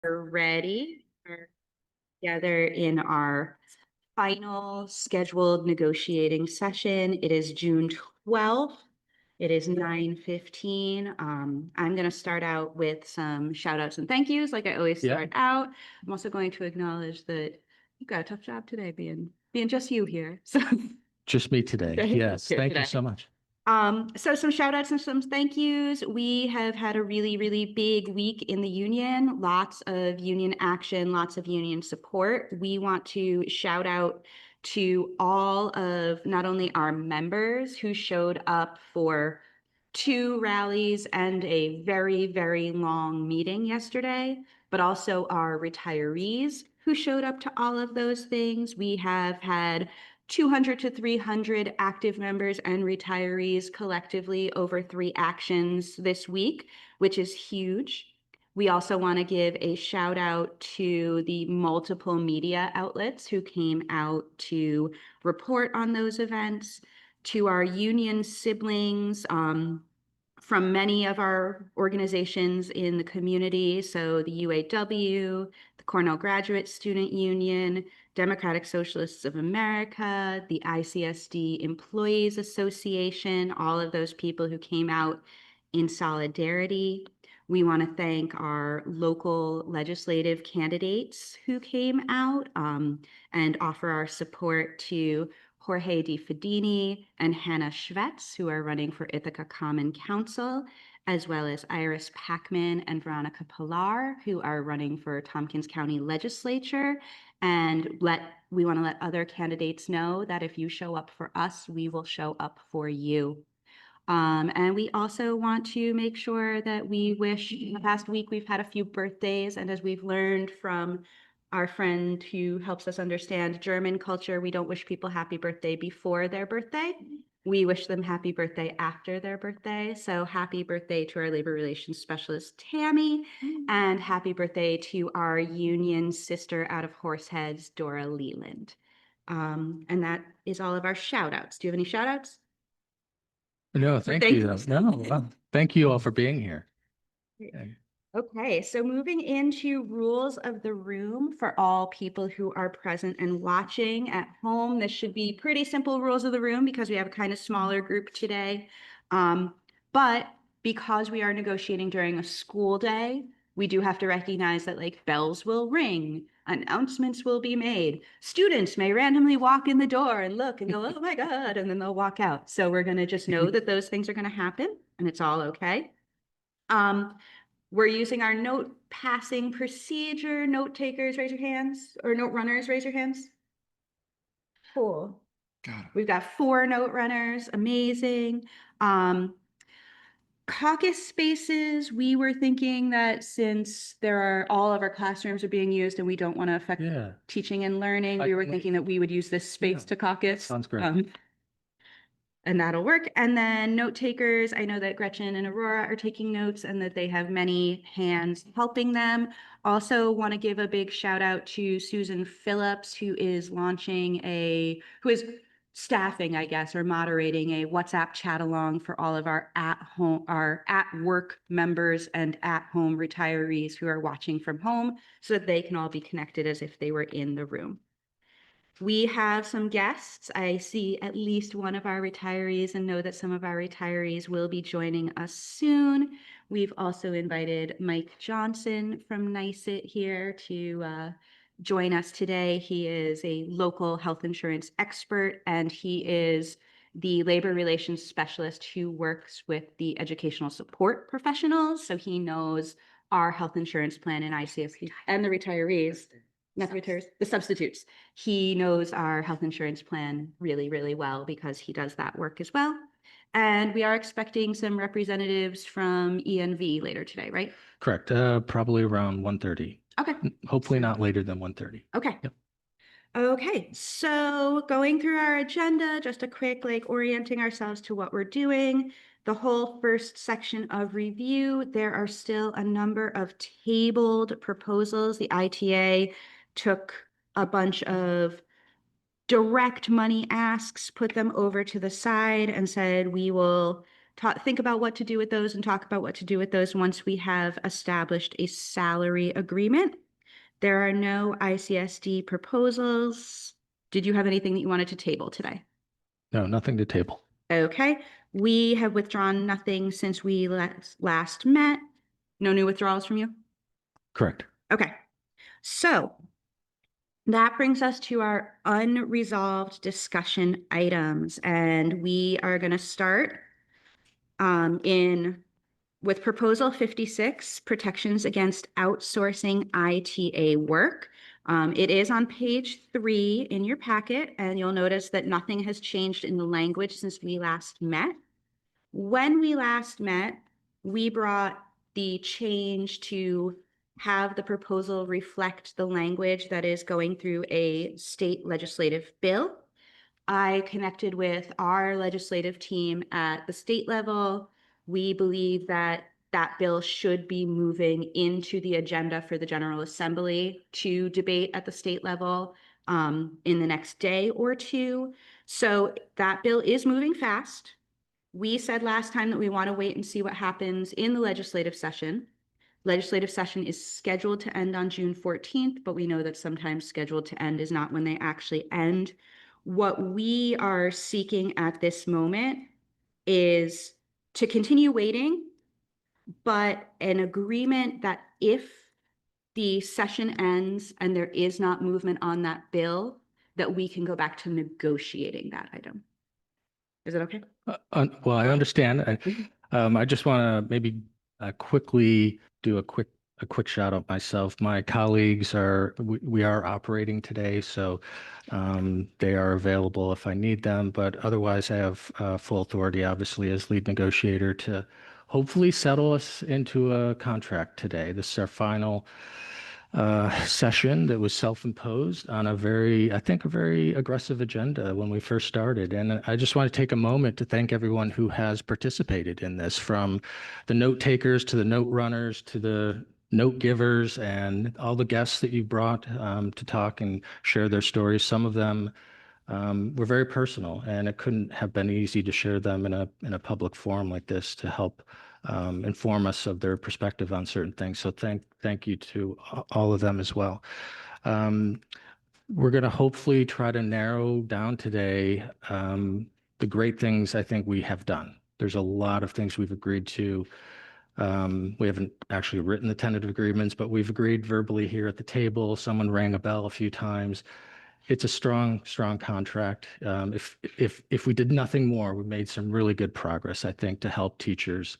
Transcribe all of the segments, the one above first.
ready. We're together in our final scheduled negotiating session. It is June 12th. It is 9:15. I'm going to start out with some shout outs and thank yous like I always start out. I'm also going to acknowledge that you've got a tough job today being just you here. So just me today. Okay. Yes. Here Thank today. you so much. So some shout outs and some thank yous. We have had a really, really big week in the union, lots of union action, lots of union support. We want to shout out to all of not only our members who showed up for 2 rallies and a very, very long meeting yesterday, but also our retirees who showed up to all of those things. We have had 200 to 300 active members and retirees collectively over 3 actions this week, which is huge. We also want to give a shout out to the multiple media outlets who came out to report on those events, to our union siblings from many of our organizations in the community. So the UAW, the Cornell Graduate Student Union, Democratic Socialists of America, the ICSD Employees Association, all of those people who came out in solidarity. We want to thank our local legislative candidates who came out and offer our support to Jorge Di Fedini and Hannah Schvetz, who are running for Ithaca Common Council, as well as Iris Packman and Veronica Pilar, who are running for Tompkins County Legislature. And we want to let other candidates know that if you show up for us, we will show up for you. And we also want to make sure that we wish, in the past week, we've had a few birthdays, and as we've learned from our friend who helps us understand German culture, we don't wish people happy birthday before their birthday. We wish them happy birthday after their birthday. So happy birthday to our labor relations specialist, Tammy, and happy birthday to our union sister out of Horseheads, Dora Leland. And that is all of our shout outs. Do you have any shout outs? No, thank you. No, thank you all for being here. Okay, so moving into rules of the room for all people who are present and watching at home. This should be pretty simple rules of the room because we have a kind of smaller group today. But because we are negotiating during a school day, we do have to recognize that like bells will ring, announcements will be made. Students may randomly walk in the door and look and go, oh my God, and then they'll walk out. So we're going to just know that those things are going to happen and it's all okay. We're using our note passing procedure. Note takers, raise your hands, or note runners, raise your hands. Cool. We've got 4 note runners. Amazing. Caucus spaces, we were thinking that since all of our classrooms are being used and we don't want to affect teaching and learning, we were thinking that we would use this space to caucus. Sounds great. And that'll work. And then note takers, I know that Gretchen and Aurora are taking notes and that they have many hands helping them. Also want to give a big shout out to Susan Phillips, who is staffing, I guess, or moderating a WhatsApp chat along for all of our at work members and at home retirees who are watching from home so that they can all be connected as if they were in the room. We have some guests. I see at least one of our retirees and know that some of our retirees will be joining us soon. We've also invited Mike Johnson from NYSIT here to join us today. He is a local health insurance expert, and he is the labor relations specialist who works with the educational support professionals. So he knows our health insurance plan in ICSD and the retirees. Not the retirees, the substitutes. He knows our health insurance plan really, really well because he does that work as well. And we are expecting some representatives from ENV later today, right? Correct. Probably around 1:30. Okay. Hopefully not later than 1:30. Okay. Yep. Okay, so going through our agenda, just a quick orienting ourselves to what we're doing. The whole first section of review, there are still a number of tabled proposals. The ITA took a bunch of direct money asks, put them over to the side and said, we will think about what to do with those and talk about what to do with those once we have established a salary agreement. There are no ICSD proposals. Did you have anything that you wanted to table today? No, nothing to table. Okay, we have withdrawn nothing since we last met. No new withdrawals from you? Correct. Okay, so that brings us to our unresolved discussion items, and we are going to start with proposal 56, protections against outsourcing ITA work. It is on page 3 in your packet, and you'll notice that nothing has changed in the language since we last met. When we last met, we brought the change to have the proposal reflect the language that is going through a state legislative bill. I connected with our legislative team at the state level. We believe that that bill should be moving into the agenda for the General Assembly to debate at the state level in the next day or two. So that bill is moving fast. We said last time that we want to wait and see what happens in the legislative session. Legislative session is scheduled to end on June 14th, but we know that sometimes scheduled to end is not when they actually end. What we are seeking at this moment is to continue waiting, but an agreement that if the session ends and there is not movement on that bill, that we can go back to negotiating that item. Is that okay? Well, I understand. I just want to maybe quickly do a quick shout out myself. My colleagues we are operating today, so they are available if I need them. But otherwise, I have full authority, obviously, as lead negotiator to hopefully settle us into a contract today. This is our final session that was self-imposed on a very aggressive agenda when we first started. And I just want to take a moment to thank everyone who has participated in this, from the note takers to the note runners to the note givers and all the guests that you brought to talk and share their stories. Some of them were very personal, and it couldn't have been easy to share them in a public forum like this to help inform us of their perspective on certain things. So thank you to all of them as well. We're going to hopefully try to narrow down today the great things I think we have done. There's a lot of things we've agreed to. We haven't actually written the tentative agreements, but we've agreed verbally here at the table. Someone rang a bell a few times. It's a strong contract. If we did nothing more, we made some really good progress, I think, to help teachers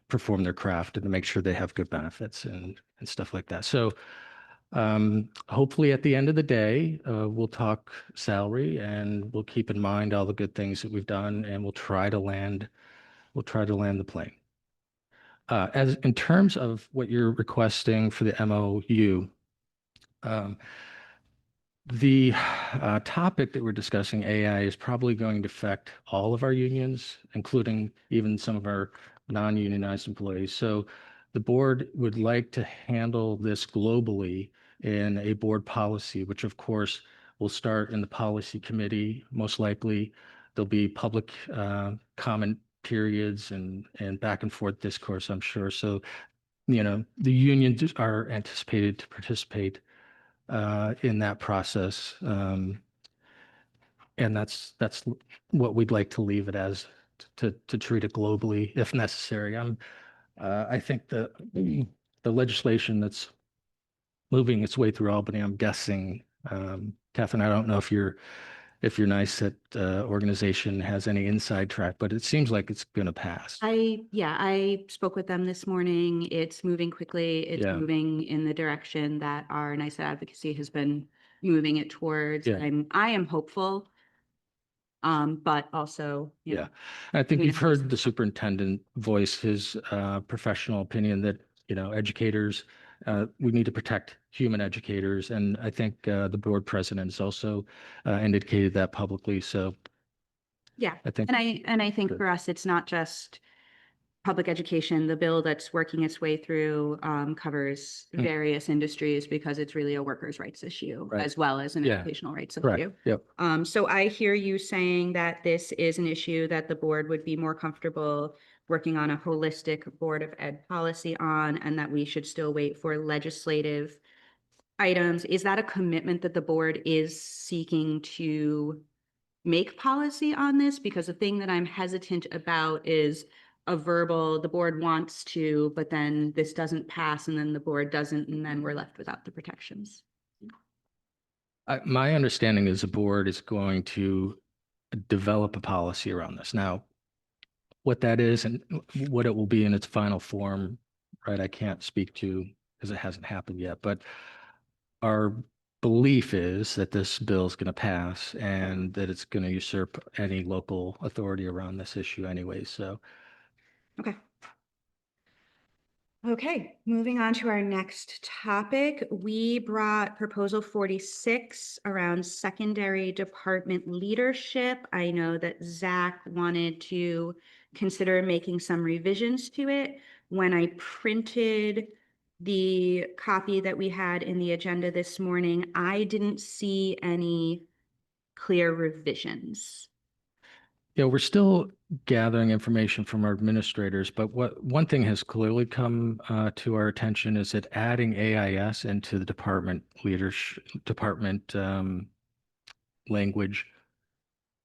perform their craft and to make sure they have good benefits and stuff like that. So hopefully at the end of the day, we'll talk salary, and we'll keep in mind all the good things that we've done, and we'll try to land the plane. As in terms of what you're requesting for the MOU, the topic that we're discussing, AI, is probably going to affect all of our unions, including even some of our non-unionized employees. So the board would like to handle this globally in a board policy, which of course will start in the policy committee. Most likely there'll be public comment periods and back and forth discourse, I'm sure. So, the unions are anticipated to participate in that process. And that's what we'd like to leave it as, to treat it globally if necessary. I think the legislation that's moving its way through Albany, I'm guessing, Catherine, I don't know if your NICET organization has any inside track, but it seems like it's going to pass. I spoke with them this morning. It's moving quickly. It's moving in the direction that our NICET advocacy has been moving it towards. I am hopeful, but also, I think you've heard the superintendent voice his professional opinion that, educators, we need to protect human educators. And I think the board president has also indicated that publicly. So I think, and I think for us, it's not just public education, the bill that's working its way through covers Mm. various industries because it's really a workers' rights issue Right. as well as an Yeah. educational rights Correct. issue. Yep. So I hear you saying that this is an issue that the board would be more comfortable working on a holistic Board of Ed policy on, and that we should still wait for legislative items. Is that a commitment that the board is seeking to make policy on this? Because the thing that I'm hesitant about is a verbal, the board wants to, but then this doesn't pass and then the board doesn't, and then we're left without the protections. My understanding is the board is going to develop a policy around this. Now, what that is and what it will be in its final form, right? I can't speak to because it hasn't happened yet, but our belief is that this bill is going to pass and that it's going to usurp any local authority around this issue anyway. So, Okay. Okay, moving on to our next topic. We brought proposal 46 around secondary department leadership. I know that Zach wanted to consider making some revisions to it. When I printed the copy that we had in the agenda this morning, I didn't see any clear revisions. yeah, we're still gathering information from our administrators, but one thing has clearly come to our attention is that adding AIS into the department leadership department language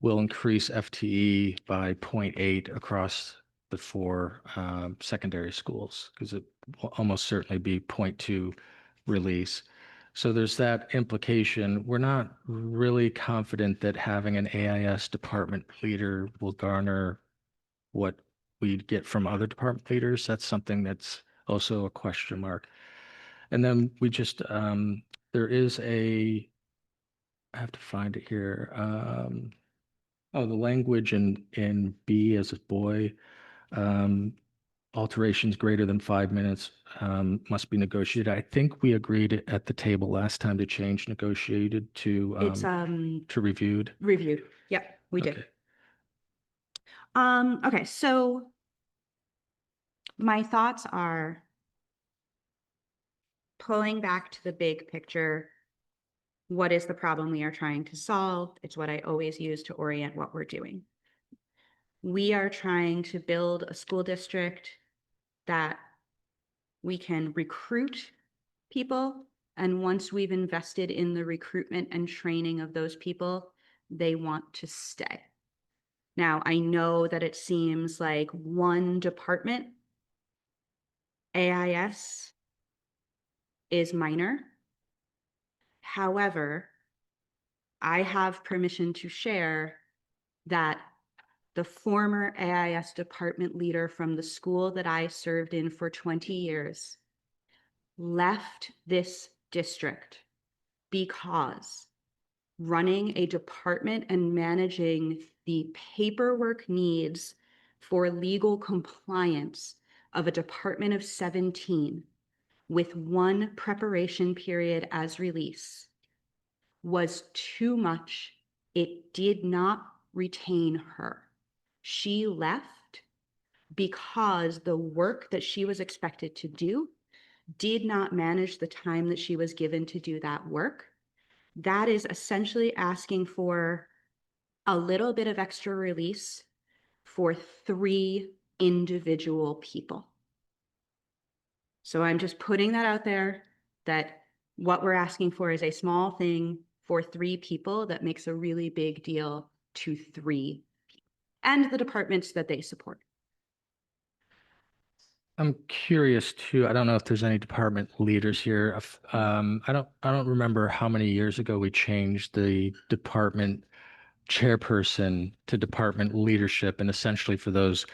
will increase FTE by 0.8 across the four secondary schools because it will almost certainly be 0.2 release. So there's that implication. We're not really confident that having an AIS department leader will garner what we'd get from other department leaders. That's something that's also a question mark. And then we just, there is I have to find it here. Oh, the language in B as a boy, um, alterations greater than 5 minutes must be negotiated. I think we agreed at the table last time to change negotiated It's to reviewed. reviewed. Yep, we did. Okay. Okay, so my thoughts are pulling back to the big picture. What is the problem we are trying to solve? It's what I always use to orient what we're doing. We are trying to build a school district that we can recruit people. And once we've invested in the recruitment and training of those people, they want to stay. Now, I know that it seems like one department, AIS, is minor. However, I have permission to share that the former AIS department leader from the school that I served in for 20 years left this district because running a department and managing the paperwork needs for legal compliance of a department of 17 with one preparation period as release was too much. It did not retain her. She left because the work that she was expected to do did not manage the time that she was given to do that work. That is essentially asking for a little bit of extra release for 3 individual people. So I'm just putting that out there that what we're asking for is a small thing for 3 people that makes a really big deal to 3 people and the departments that they support. I'm curious too. I don't know if there's any department leaders here. I don't remember how many years ago we changed the department chairperson to department leadership, and essentially for those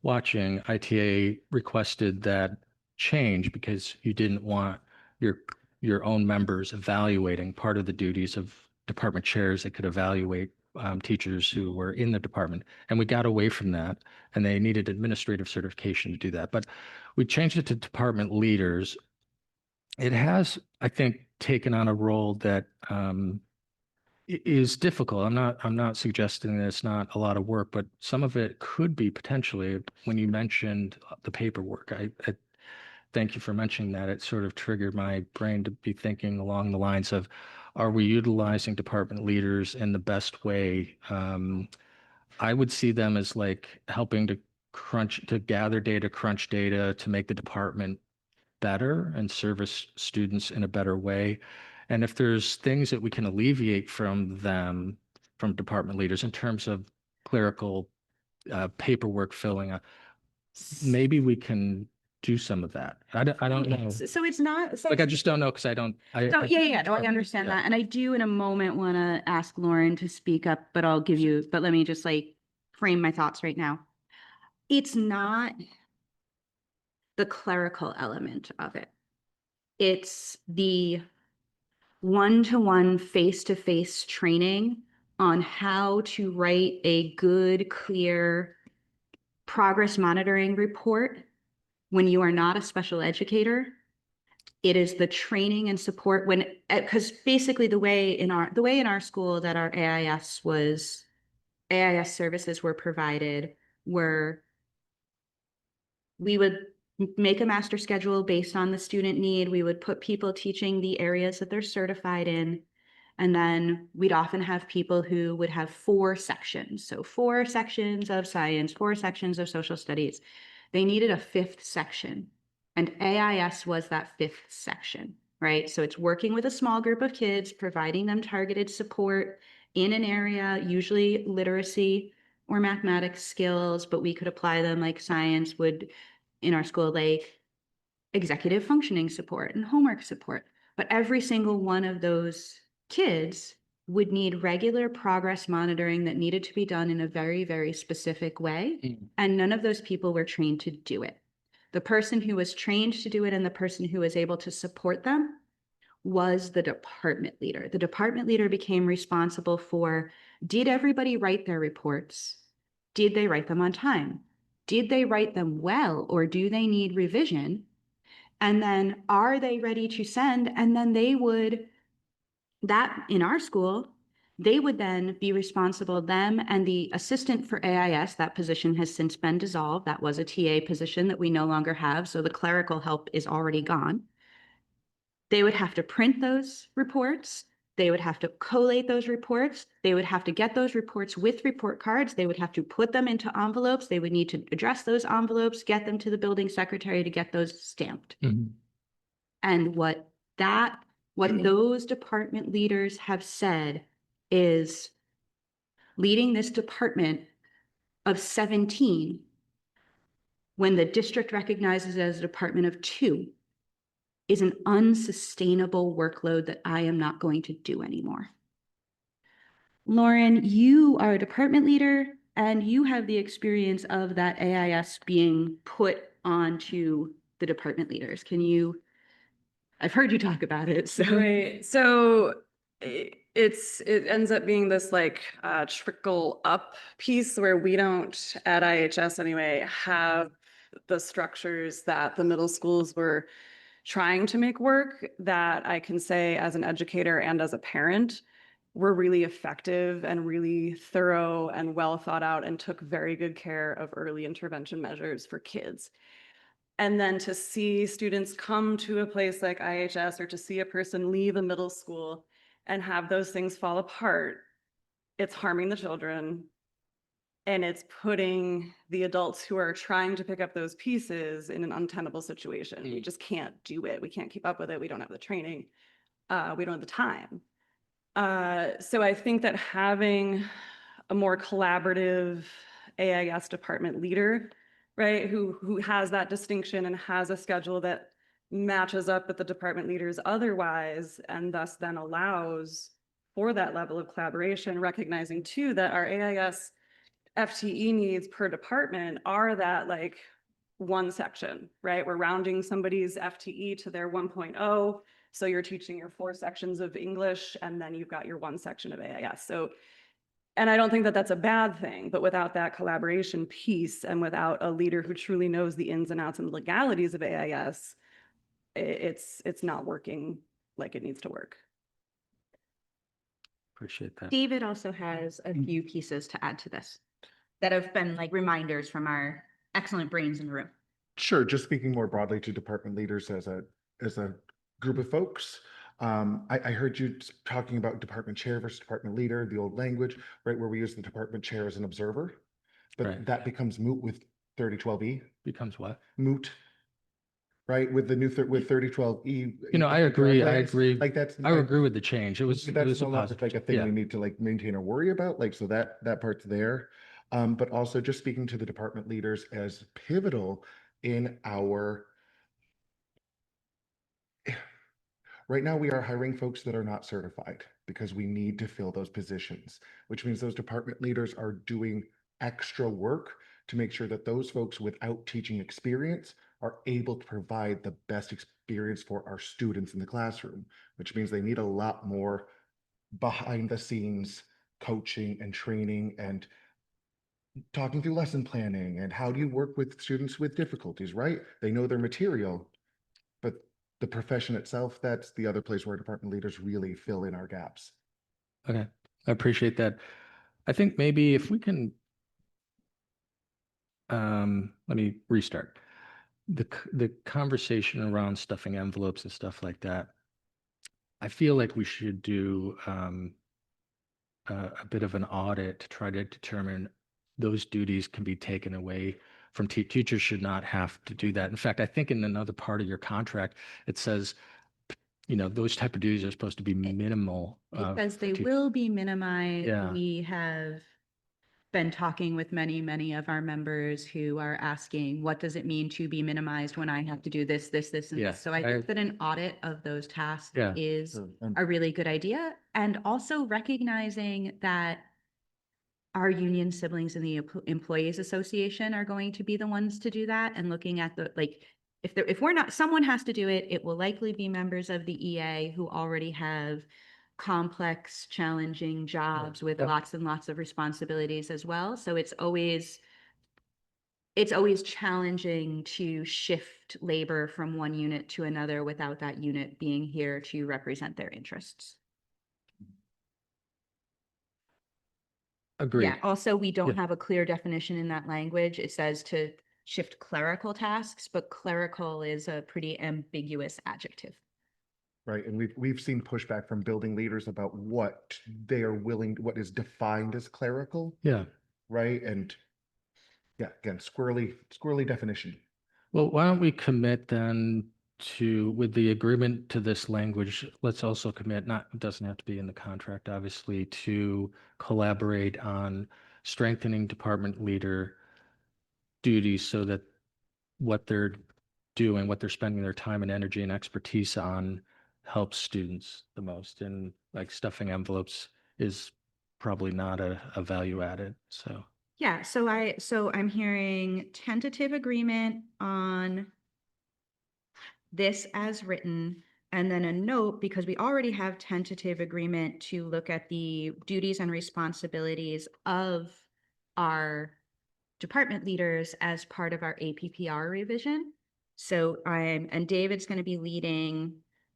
watching, ITA requested that change because you didn't want your your own members evaluating part of the duties of department chairs that could evaluate teachers who were in the department. And we got away from that, and they needed administrative certification to do that. But we changed it to department leaders. It has, I think, taken on a role that is difficult. I'm not suggesting that it's not a lot of work, but some of it could be potentially when you mentioned the paperwork. I thank you for mentioning that. It sort of triggered my brain to be thinking along the lines of, are we utilizing department leaders in the best way? I would see them as like helping to gather data, crunch data to make the department better and service students in a better way. And if there's things that we can alleviate from them, from department leaders in terms of clerical paperwork filling, maybe we can do some of that. I don't know. So it's not, so, Like, I just don't know because I don't. no, yeah, no, I understand yeah. that. And I do in a moment want to ask Lauren to speak up, but but let me just like frame my thoughts right now. It's not the clerical element of it. It's the one-to-one, face-to-face training on how to write a good, clear progress monitoring report when you are not a special educator. It is the training and support because basically the way in our school that our AIS services were provided were we would make a master schedule based on the student need. We would put people teaching the areas that they're certified in. And then we'd often have people who would have 4 sections. So 4 sections of science, 4 sections of social studies. They needed a 5th section. And AIS was that 5th section, right? So it's working with a small group of kids, providing them targeted support in an area, usually literacy or mathematics skills, but we could apply them like science would in our school, like executive functioning support and homework support. But every single one of those kids would need regular progress monitoring that needed to be done in a very, very specific way. And none of those people were trained to do it. The person who was trained to do it and the person who was able to support them was the department leader. The department leader became responsible for, did everybody write their reports? Did they write them on time? Did they write them well, or do they need revision? And then are they ready to send? And then that in our school, they would then be responsible, them and the assistant for AIS, that position has since been dissolved. That was a TA position that we no longer have. So the clerical help is already gone. They would have to print those reports. They would have to collate those reports. They would have to get those reports with report cards. They would have to put them into envelopes. They would need to address those envelopes, get them to the building secretary to get those stamped. And what those department leaders have said is leading this department of 17 when the district recognizes it as a department of 2 is an unsustainable workload that I am not going to do anymore. Lauren, you are a department leader and you have the experience of that AIS being put onto the department leaders. I've heard you talk about it. So. Right. So it ends up being this like trickle up piece where we don't at IHS anyway have the structures that the middle schools were trying to make work, that I can say as an educator and as a parent were really effective and really thorough and well thought out and took very good care of early intervention measures for kids. And then to see students come to a place like IHS or to see a person leave a middle school and have those things fall apart, it's harming the children and it's putting the adults who are trying to pick up those pieces in an untenable situation. We just can't do it. We can't keep up with it. We don't have the training. We don't have the time. So I think that having a more collaborative AIS department leader, right, who has that distinction and has a schedule that matches up with the department leaders otherwise, and thus then allows for that level of collaboration, recognizing too that our AIS FTE needs per department are that like one section, right? We're rounding somebody's FTE to their 1.0. So you're teaching your 4 sections of English and then you've got your 1 section of AIS. So, and I don't think that that's a bad thing, but without that collaboration piece and without a leader who truly knows the ins and outs and legalities of AIS, it's not working like it needs to work. Appreciate that. David also has a few pieces to add to this that have been like reminders from our excellent brains in the room. Sure, just speaking more broadly to department leaders as a group of folks. I heard you talking about department chair versus department leader, the old language, right, where we use the department chair as an observer, but Right. that becomes moot with 3012E, Becomes what? moot, right, with the new, with 3012E. You know, I agree. I agree. Like that's. I agree with the change. It was That's a no longer positive. like a thing Yeah. we need to like maintain or worry about, like, so that part's there. But also just speaking to the department leaders as pivotal in our, right now we are hiring folks that are not certified because we need to fill those positions, which means those department leaders are doing extra work to make sure that those folks without teaching experience are able to provide the best experience for our students in the classroom, which means they need a lot more behind the scenes coaching and training and talking through lesson planning and how do you work with students with difficulties, right? They know their material, but the profession itself, that's the other place where department leaders really fill in our gaps. Okay. I appreciate that. I think maybe if we can, let me restart. The conversation around stuffing envelopes and stuff like that. I feel like we should do a bit of an audit to try to determine those duties can be taken away from teachers should not have to do that. In fact, I think in another part of your contract, it says, you know, those type of duties are supposed to be minimal. Because they for will be minimized. Yeah. We have been talking with many of our members who are asking, what does it mean to be minimized when I have to do this, and Yeah, this? So I think that an audit of those tasks Yeah. is And a really good idea. And also recognizing that our union siblings in the employees association are going to be the ones to do that, and looking at the, like, if we're not, someone has to do it, it will likely be members of the EA who already have complex, challenging jobs with Yep. lots and lots of responsibilities as well. So it's always challenging to shift labor from one unit to another without that unit being here to represent their interests. Agreed. Yeah, also, we don't Yeah. have a clear definition in that language. It says to shift clerical tasks, but clerical is a pretty ambiguous adjective. right, and we've seen pushback from building leaders about what they are willing, what is defined as clerical, Yeah. right? And yeah, again, squirrely definition. Well, why don't we commit then to, with the agreement to this language, let's also commit, not, it doesn't have to be in the contract, obviously, to collaborate on strengthening department leader duties so that what they're doing, what they're spending their time and energy and expertise on helps students the most. And like stuffing envelopes is probably not a value added. So Yeah, so I'm hearing tentative agreement on this as written, and then a note, because we already have tentative agreement to look at the duties and responsibilities of our department leaders as part of our APPR revision. So and David's going to be leading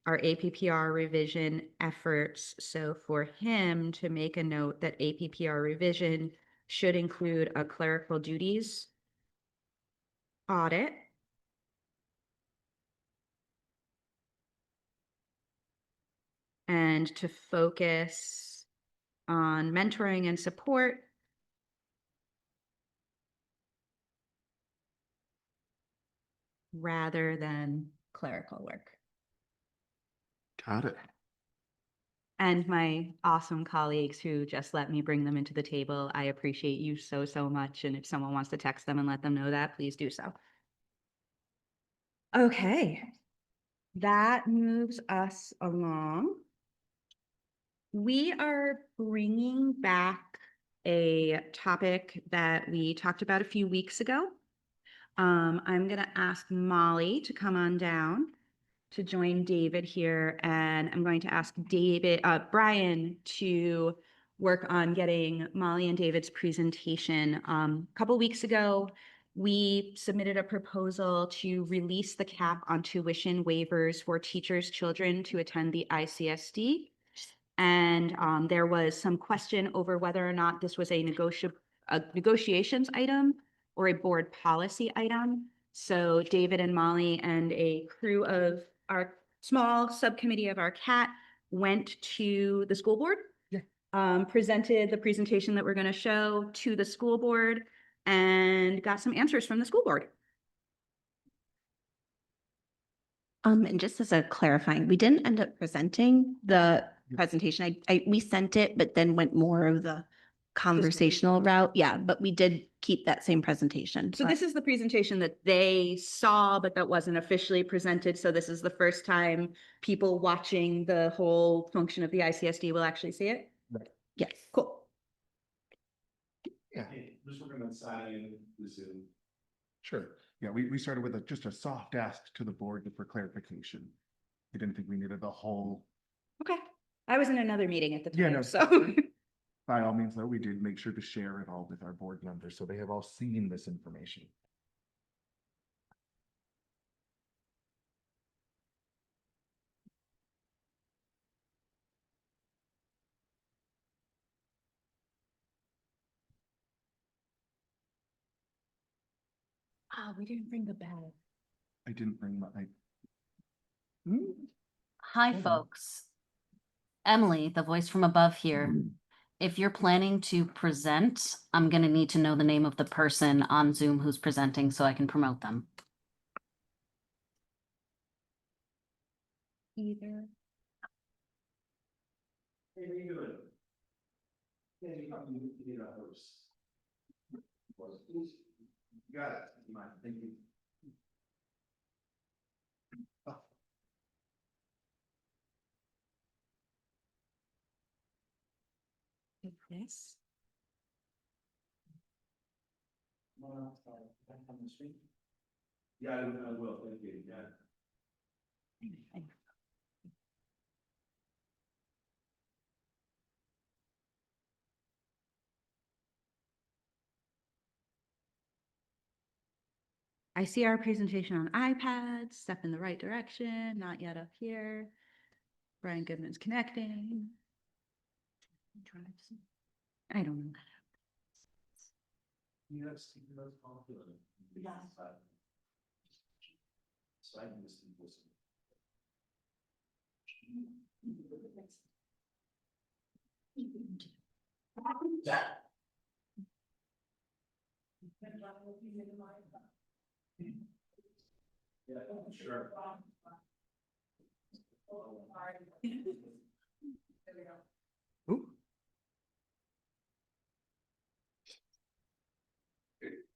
our APPR revision efforts. So for him to make a note that APPR revision should include a clerical duties audit. And to focus on mentoring and support rather than clerical work. Got it. And my awesome colleagues who just let me bring them into the table, I appreciate you so much. And if someone wants to text them and let them know that, please do so. Okay, that moves us along. We are bringing back a topic that we talked about a few weeks ago. I'm going to ask Molly to come on down to join David here, and I'm going to ask Brian to work on getting Molly and David's presentation. A couple weeks ago, we submitted a proposal to release the cap on tuition waivers for teachers' children to attend the ICSD. And there was some question over whether or not this was a negotiations item or a board policy item. So David and Molly and a crew of our small subcommittee of our CAT went to the school board. Presented the presentation that we're going to show to the school board and got some answers from the school board. And just as a clarifying, we didn't end up presenting the presentation. We sent it, but then went more of the conversational route. Yeah, but we did keep that same presentation. So this is the presentation that they saw, but that wasn't officially presented. So this is the first time people watching the whole function of the ICSD will actually see it. Right. Yes. Cool. Yeah, Just working on signing the Zoom. sure. Yeah, we started with just a soft ask to the board for clarification. We didn't think we needed the whole, Okay. I was in another meeting at the Yeah, time, no. so. by all means, though, we did make sure to share it all with our board members, so they have all seen this information. Oh, we didn't bring the bag. I didn't bring my, Hi, Hold on. folks. Emily, the voice from above here. If you're planning to present, I'm gonna need to know the name of the person on Zoom who's presenting so I can promote them. Either. Hey, how you doing? Yeah, you need a host. You got it. You mind? Thank you. This. On the screen? Yeah, I will. Thank you. Yeah. I see our presentation on iPads, step in the right direction, not yet up here. Brian Goodman's connecting. I don't know. Yes. Yes. So I can just listen. Yeah, sure. ooh,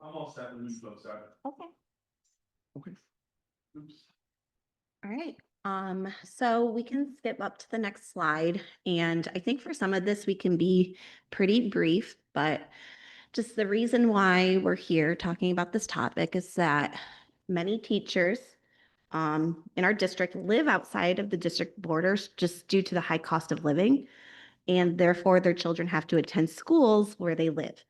I'm all set with these folks are. Okay. okay. Oops. All right. So we can skip up to the next slide. And I think for some of this, we can be pretty brief, but just the reason why we're here talking about this topic is that many teachers in our district live outside of the district borders just due to the high cost of living. And therefore their children have to attend schools where they live.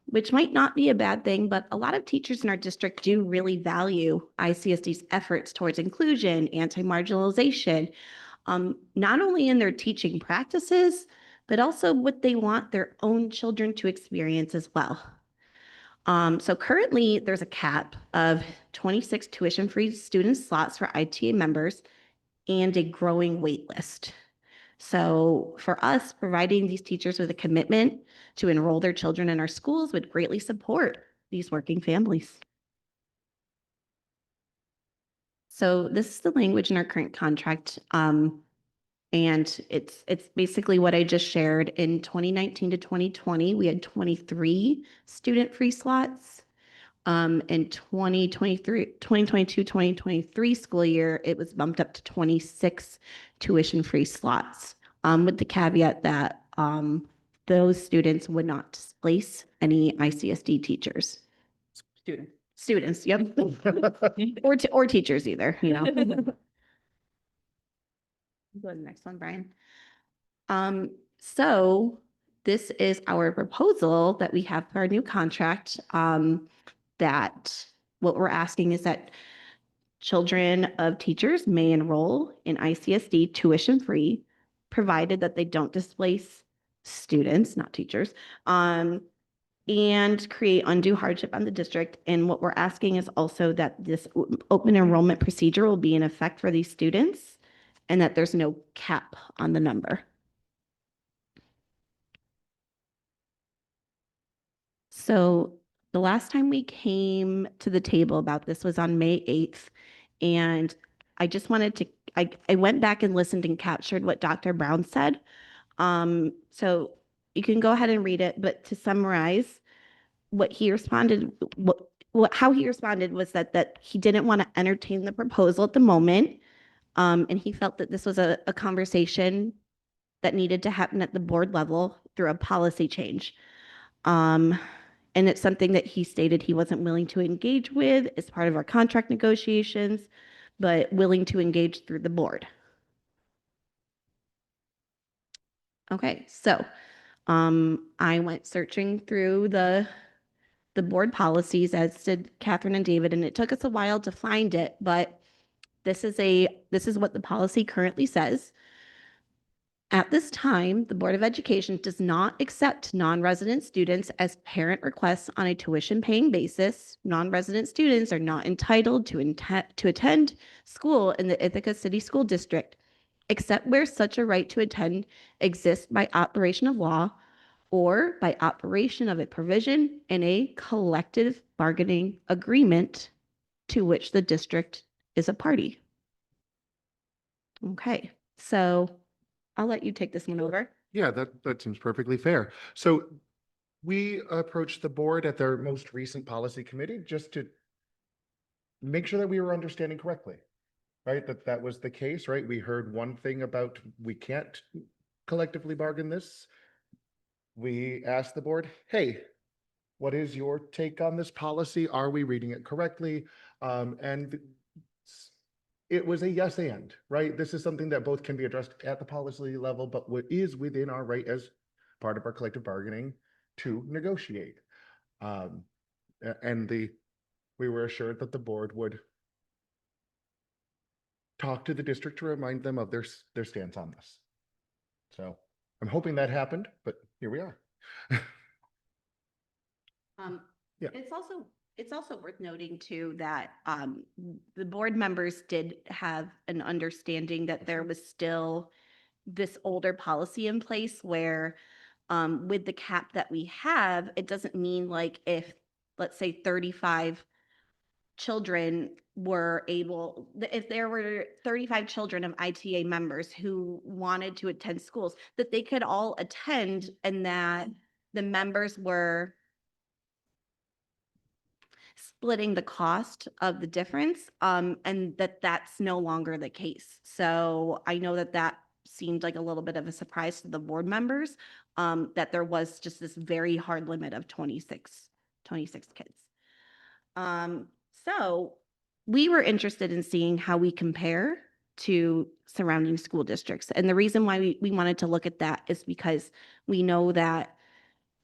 Which might not be a bad thing, but a lot of teachers in our district do really value ICSD's efforts towards inclusion, anti-marginalization, not only in their teaching practices, but also what they want their own children to experience as well. So currently there's a cap of 26 tuition-free student slots for ITA members and a growing wait list. So for us, providing these teachers with a commitment to enroll their children in our schools would greatly support these working families. So this is the language in our current contract. And it's basically what I just shared. In 2019 to 2020, we had 23 student-free slots. In 2022-2023 school year, it was bumped up to 26 tuition-free slots, with the caveat that those students would not displace any ICSD teachers. Students, yep. Or teachers either, you know. Go to the next one, Brian. So this is our proposal that we have for our new contract. That what we're asking is that children of teachers may enroll in ICSD tuition-free, provided that they don't displace students, not teachers, and create undue hardship on the district. And what we're asking is also that this open enrollment procedure will be in effect for these students and that there's no cap on the number. So the last time we came to the table about this was on May 8th. And I just wanted to, I went back and listened and captured what Dr. Brown said. So you can go ahead and read it, but to summarize, what he responded, how he responded was that he didn't want to entertain the proposal at the moment. And he felt that this was a conversation that needed to happen at the board level through a policy change. And it's something that he stated he wasn't willing to engage with as part of our contract negotiations, but willing to engage through the board. Okay, so I went searching through the board policies, as did Catherine and David, and it took us a while to find it, but this is what the policy currently says. At this time, the Board of Education does not accept non-resident students as parent requests on a tuition-paying basis. Non-resident students are not entitled to attend school in the Ithaca City School District, except where such a right to attend exists by operation of law or by operation of a provision in a collective bargaining agreement to which the district is a party. Okay, so I'll let you take this one over. Yeah, that seems perfectly fair. So we approached the board at their most recent policy committee just to make sure that we were understanding correctly, right? That was the case, right? We heard one thing about we can't collectively bargain this. We asked the board, hey, what is your take on this policy? Are we reading it correctly? And it was a yes and, right? This is something that both can be addressed at the policy level, but what is within our right as part of our collective bargaining to negotiate. We were assured that the board would talk to the district to remind them of their stance on this. So I'm hoping that happened, but here we are. Yeah. It's also worth noting too that the board members did have an understanding that there was still this older policy in place where with the cap that we have, it doesn't mean like if, let's say 35 children were able, if there were 35 children of ITA members who wanted to attend schools, that they could all attend and that the members were splitting the cost of the difference, and that's no longer the case. So I know that seemed like a little bit of a surprise to the board members, that there was just this very hard limit of 26 kids. So we were interested in seeing how we compare to surrounding school districts. And the reason why we wanted to look at that is because we know that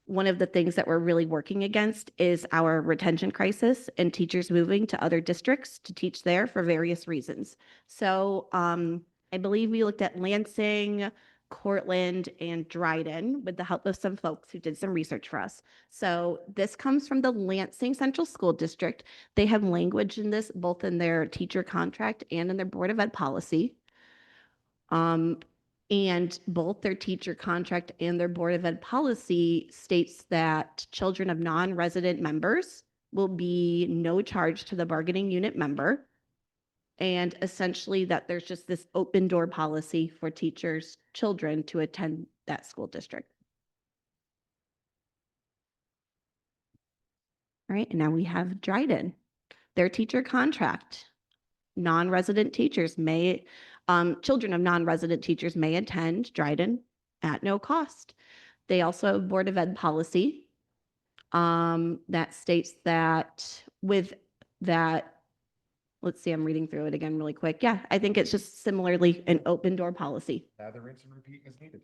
one of the things that we're really working against is our retention crisis and teachers moving to other districts to teach there for various reasons. So I believe we looked at Lansing, Cortland, and Dryden with the help of some folks who did some research for us. So this comes from the Lansing Central School District. They have language in this both in their teacher contract and in their Board of Ed policy. And both their teacher contract and their Board of Ed policy states that children of non-resident members will be no charge to the bargaining unit member. And essentially that there's just this open door policy for teachers' children to attend that school district. All right, and now we have Dryden. Their teacher contract. Non-resident teachers may, children of non-resident teachers may attend Dryden at no cost. They also have Board of Ed policy that states that with that, let's see, I'm reading through it again really quick. Yeah, I think it's just similarly an open door policy. Lather, rinse, and repeat as needed.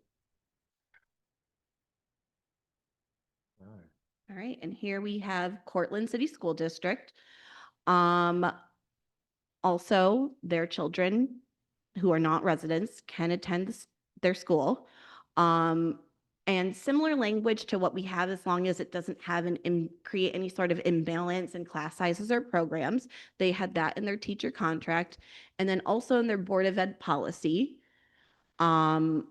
All right, and here we have Cortland City School District. Also, their children who are not residents can attend their school. And similar language to what we have, as long as it doesn't have create any sort of imbalance in class sizes or programs. They had that in their teacher contract, and then also in their Board of Ed policy, that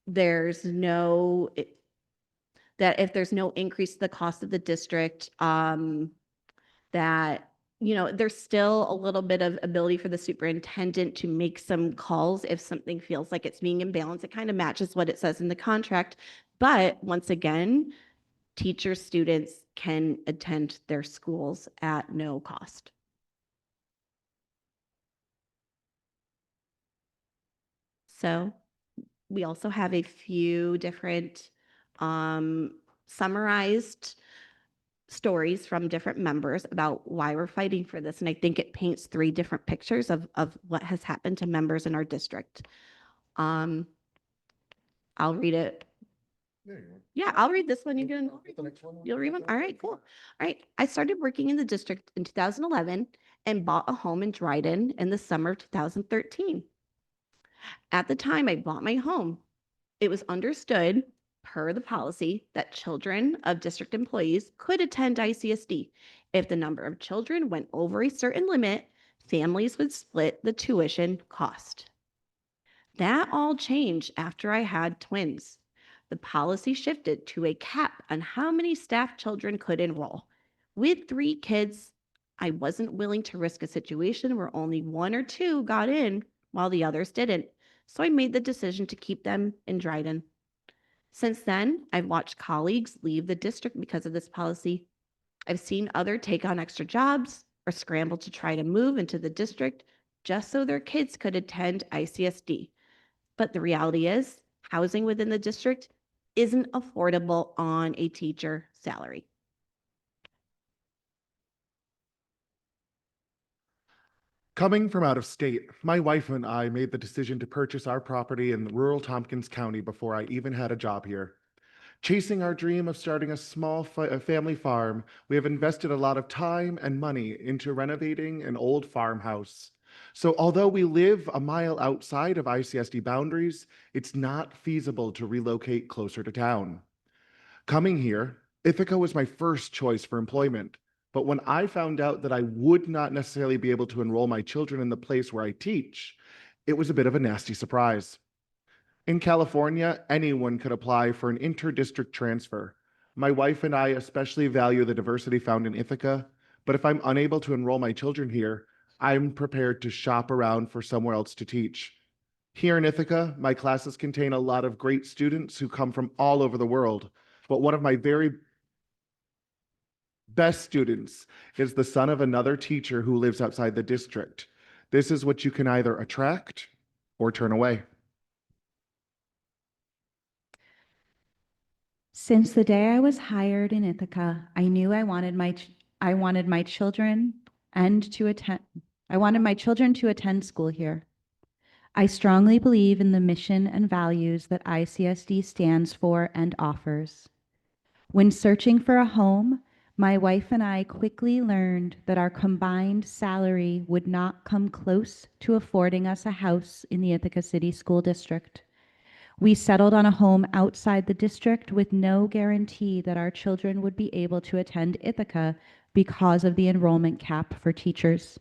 there's no, that if there's no increase to the cost of the district, that, you know, there's still a little bit of ability for the superintendent to make some calls if something feels like it's being imbalanced. It kind of matches what it says in the contract. But once again, teachers, students can attend their schools at no cost. So we also have a few different summarized stories from different members about why we're fighting for this. And I think it paints 3 different pictures of what has happened to members in our district. I'll read it. There you go. Yeah, I'll read this one. You can, Read the next one. you'll read one? All right, cool. All right. I started working in the district in 2011 and bought a home in Dryden in the summer of 2013. At the time I bought my home, it was understood per the policy that children of district employees could attend ICSD. If the number of children went over a certain limit, families would split the tuition cost. That all changed after I had twins. The policy shifted to a cap on how many staff children could enroll. With 3 kids, I wasn't willing to risk a situation where only 1 or 2 got in while the others didn't. So I made the decision to keep them in Dryden. Since then, I've watched colleagues leave the district because of this policy. I've seen others take on extra jobs or scramble to try to move into the district just so their kids could attend ICSD. But the reality is, housing within the district isn't affordable on a teacher salary. Coming from out of state, my wife and I made the decision to purchase our property in rural Tompkins County before I even had a job here. Chasing our dream of starting a small family farm, we have invested a lot of time and money into renovating an old farmhouse. So although we live a mile outside of ICSD boundaries, it's not feasible to relocate closer to town. Coming here, Ithaca was my first choice for employment. But when I found out that I would not necessarily be able to enroll my children in the place where I teach, it was a bit of a nasty surprise. In California, anyone could apply for an inter-district transfer. My wife and I especially value the diversity found in Ithaca, but if I'm unable to enroll my children here, I'm prepared to shop around for somewhere else to teach. Here in Ithaca, my classes contain a lot of great students who come from all over the world, but one of my very best students is the son of another teacher who lives outside the district. This is what you can either attract or turn away. Since the day I was hired in Ithaca, I knew I wanted my children to attend school here. I strongly believe in the mission and values that ICSD stands for and offers. When searching for a home, my wife and I quickly learned that our combined salary would not come close to affording us a house in the Ithaca City School District. We settled on a home outside the district with no guarantee that our children would be able to attend Ithaca because of the enrollment cap for teachers.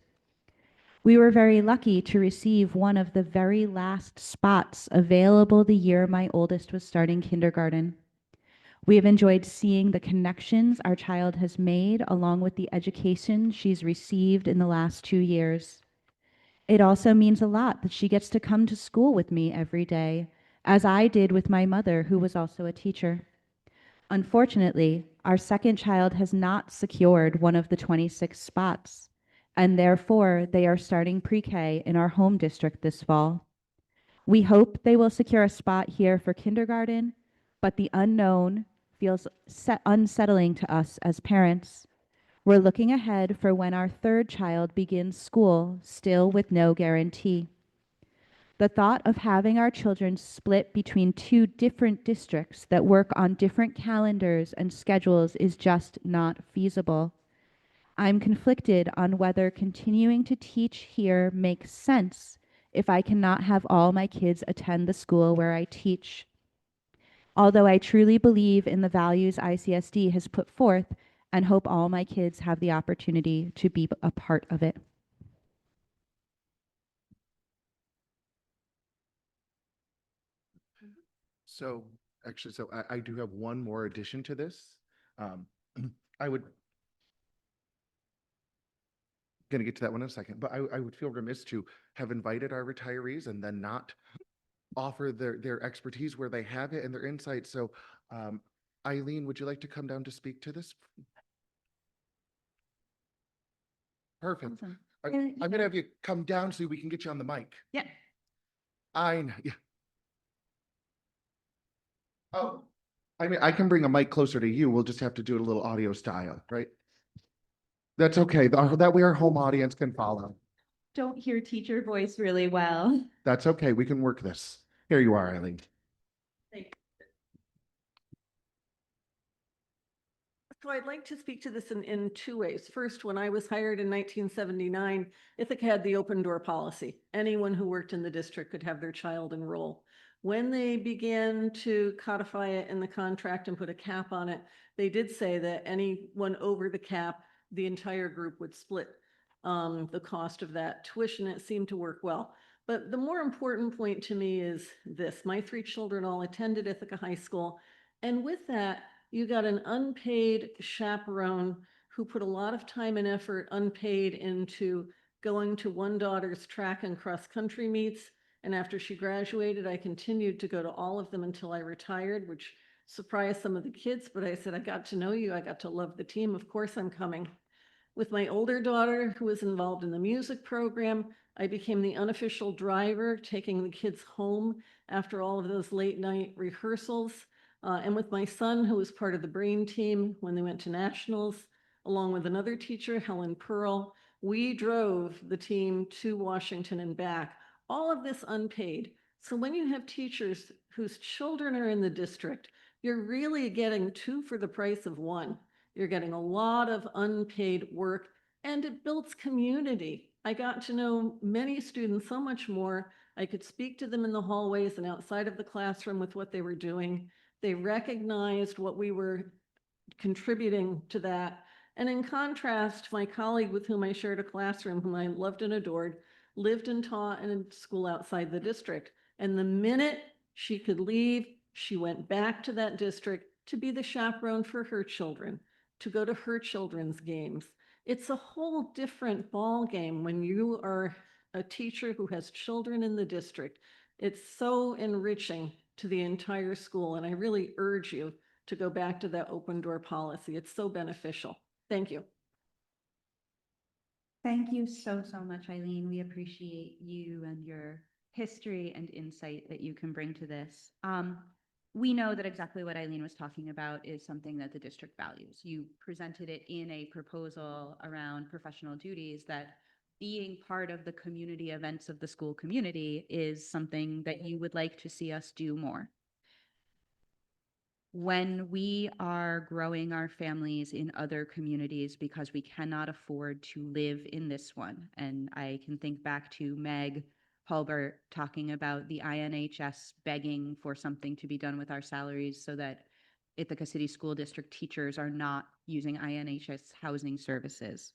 We were very lucky to receive one of the very last spots available the year my oldest was starting kindergarten. We have enjoyed seeing the connections our child has made along with the education she's received in the last 2 years. It also means a lot that she gets to come to school with me every day, as I did with my mother, who was also a teacher. Unfortunately, our second child has not secured one of the 26 spots, and therefore they are starting pre-K in our home district this fall. We hope they will secure a spot here for kindergarten, but the unknown feels unsettling to us as parents. We're looking ahead for when our third child begins school, still with no guarantee. The thought of having our children split between 2 different districts that work on different calendars and schedules is just not feasible. I'm conflicted on whether continuing to teach here makes sense if I cannot have all my kids attend the school where I teach. Although I truly believe in the values ICSD has put forth and hope all my kids have the opportunity to be a part of it. So actually, I do have one more addition to this. I would going to get to that one in a second, but I would feel remiss to have invited our retirees and then not offer their expertise where they have it and their insights. So Eileen, would you like to come down to speak to this? Perfect. Awesome. I'm going to have you come down so we can get you on the mic. Yeah. I know. Yeah. Oh, I mean, I can bring a mic closer to you. We'll just have to do it a little audio style, right? That's okay. That way our home audience can follow. Don't hear teacher voice really well. That's okay. We can work this. Here you are, Eileen. So I'd like to speak to this in two ways. First, when I was hired in 1979, Ithaca had the open door policy. Anyone who worked in the district could have their child enroll. When they began to codify it in the contract and put a cap on it, they did say that anyone over the cap, the entire group would split the cost of that tuition. It seemed to work well. But the more important point to me is this. My three children all attended Ithaca High School. And with that, you got an unpaid chaperone who put a lot of time and effort unpaid into going to one daughter's track and cross country meets. And after she graduated, I continued to go to all of them until I retired, which surprised some of the kids. But I said, I got to know you. I got to love the team. Of course I'm coming. With my older daughter, who was involved in the music program, I became the unofficial driver, taking the kids home after all of those late night rehearsals. And with my son, who was part of the brain team when they went to nationals, along with another teacher, Helen Pearl, we drove the team to Washington and back, all of this unpaid. So when you have teachers whose children are in the district, you're really getting two for the price of one. You're getting a lot of unpaid work, and it builds community. I got to know many students so much more. I could speak to them in the hallways and outside of the classroom with what they were doing. They recognized what we were contributing to that. And in contrast, my colleague with whom I shared a classroom, whom I loved and adored, lived and taught in a school outside the district. And the minute she could leave, she went back to that district to be the chaperone for her children, to go to her children's games. It's a whole different ball game when you are a teacher who has children in the district. It's so enriching to the entire school, and I really urge you to go back to that open door policy. It's so beneficial. Thank you. Thank you so much, Eileen. We appreciate you and your history and insight that you can bring to this. We know that exactly what Eileen was talking about is something that the district values. You presented it in a proposal around professional duties, that being part of the community events of the school community is something that you would like to see us do more. When we are growing our families in other communities because we cannot afford to live in this one, and I can think back to Meg Hulbert talking about the INHS begging for something to be done with our salaries so that Ithaca City School District teachers are not using INHS housing services.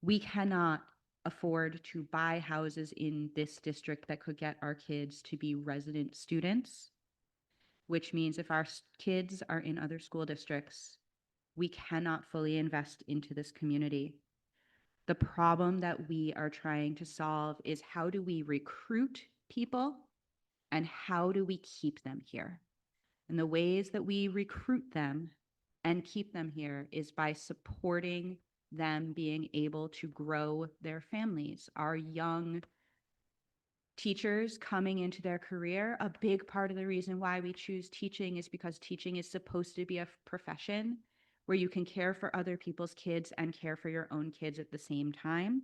We cannot afford to buy houses in this district that could get our kids to be resident students, which means if our kids are in other school districts, we cannot fully invest into this community. The problem that we are trying to solve is, how do we recruit people and how do we keep them here? And the ways that we recruit them and keep them here is by supporting them being able to grow their families. Our young teachers coming into their career, a big part of the reason why we choose teaching is because teaching is supposed to be a profession where you can care for other people's kids and care for your own kids at the same time.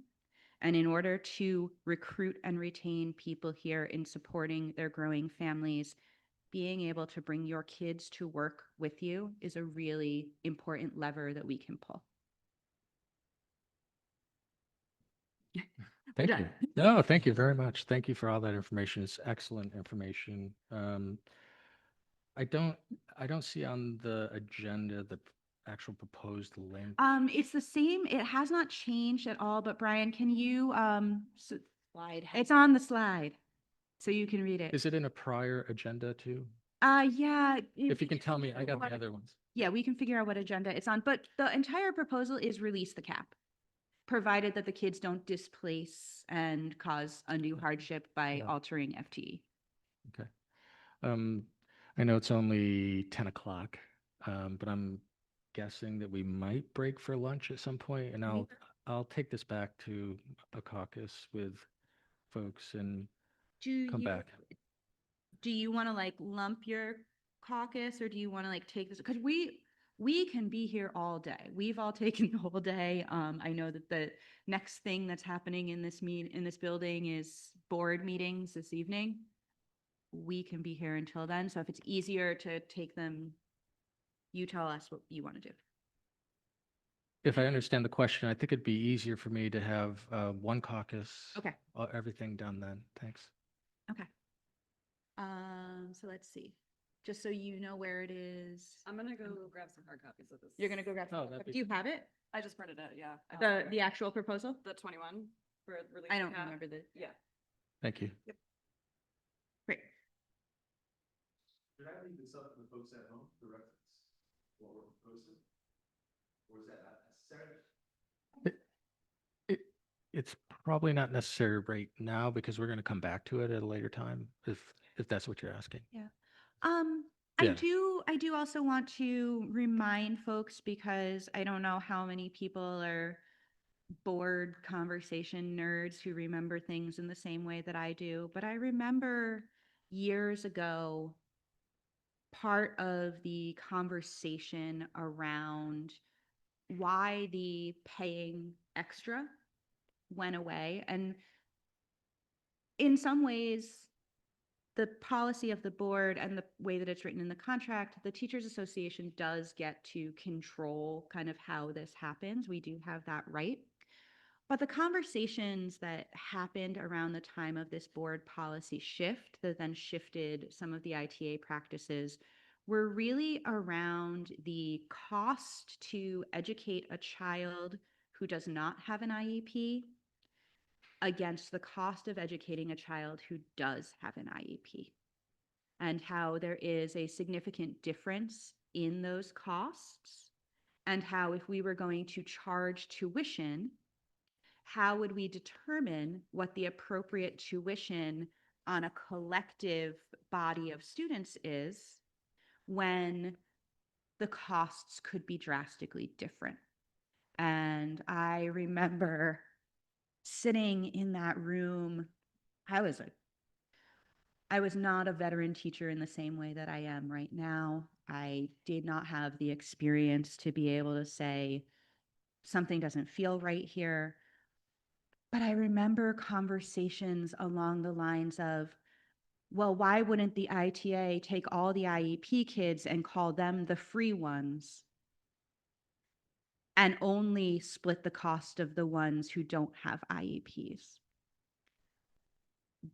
And in order to recruit and retain people here in supporting their growing families, being able to bring your kids to work with you is a really important lever that we can pull. Thank you. done. No, thank you very much. Thank you for all that information. It's excellent information. I don't see on the agenda the actual proposed link. It's the same. It has not changed at all, but Brian, can you, Slide. it's on the slide, so you can read it. Is it in a prior agenda too? Yeah. If you can tell me, I got the other ones. Yeah, we can figure out what agenda it's on, but the entire proposal is release the cap, provided that the kids don't displace and cause undue hardship by Yeah. altering FTE. Okay. I know it's only 10 o'clock, but I'm guessing that we might break for lunch at some point, and I'll take this back to a caucus with folks and come back. Do you want to like lump your caucus, or do you want to like take this? Because we can be here all day. We've all taken the whole day. I know that the next thing that's happening in this building is board meetings this evening. We can be here until then. So if it's easier to take them, you tell us what you want to do. If I understand the question, I think it'd be easier for me to have one caucus. Okay. Everything done then. Thanks. Okay. So let's see. Just so you know where it is. I'm gonna go grab some hard copies of this. You're gonna go grab. Oh, that'd be Do you have it? I just printed it, yeah. The actual proposal? The 21 for release. I don't cap. remember the. Yeah. Thank you. Great. Should I leave this up to the folks at home to reference what we're proposing? Or is that not necessary? It's probably not necessary right now because we're going to come back to it at a later time if that's what you're asking. Yeah. Yeah. I do also want to remind folks, because I don't know how many people are board conversation nerds who remember things in the same way that I do, but I remember years ago, part of the conversation around why the paying extra went away. And in some ways, the policy of the board and the way that it's written in the contract, the Teachers Association does get to control kind of how this happens. We do have that right. But the conversations that happened around the time of this board policy shift that then shifted some of the ITA practices were really around the cost to educate a child who does not have an IEP against the cost of educating a child who does have an IEP, and how there is a significant difference in those costs, and how if we were going to charge tuition, how would we determine what the appropriate tuition on a collective body of students is when the costs could be drastically different. And I remember sitting in that room. I was not a veteran teacher in the same way that I am right now. I did not have the experience to be able to say something doesn't feel right here. But I remember conversations along the lines of, well, why wouldn't the ITA take all the IEP kids and call them the free ones and only split the cost of the ones who don't have IEPs?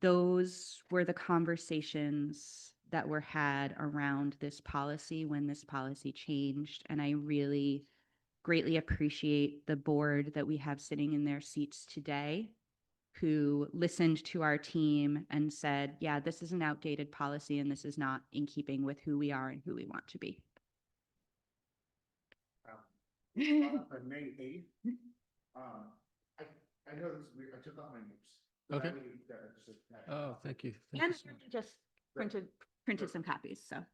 Those were the conversations that were had around this policy when this policy changed. And I really greatly appreciate the board that we have sitting in their seats today, who listened to our team and said, yeah, this is an outdated policy and this is not in keeping with who we are and who we want to be. On May 8th, I know this is weird. I took out my notes. Okay. I believe that it's just- Oh, thank you. Thank And you so much. just printed some copies, so.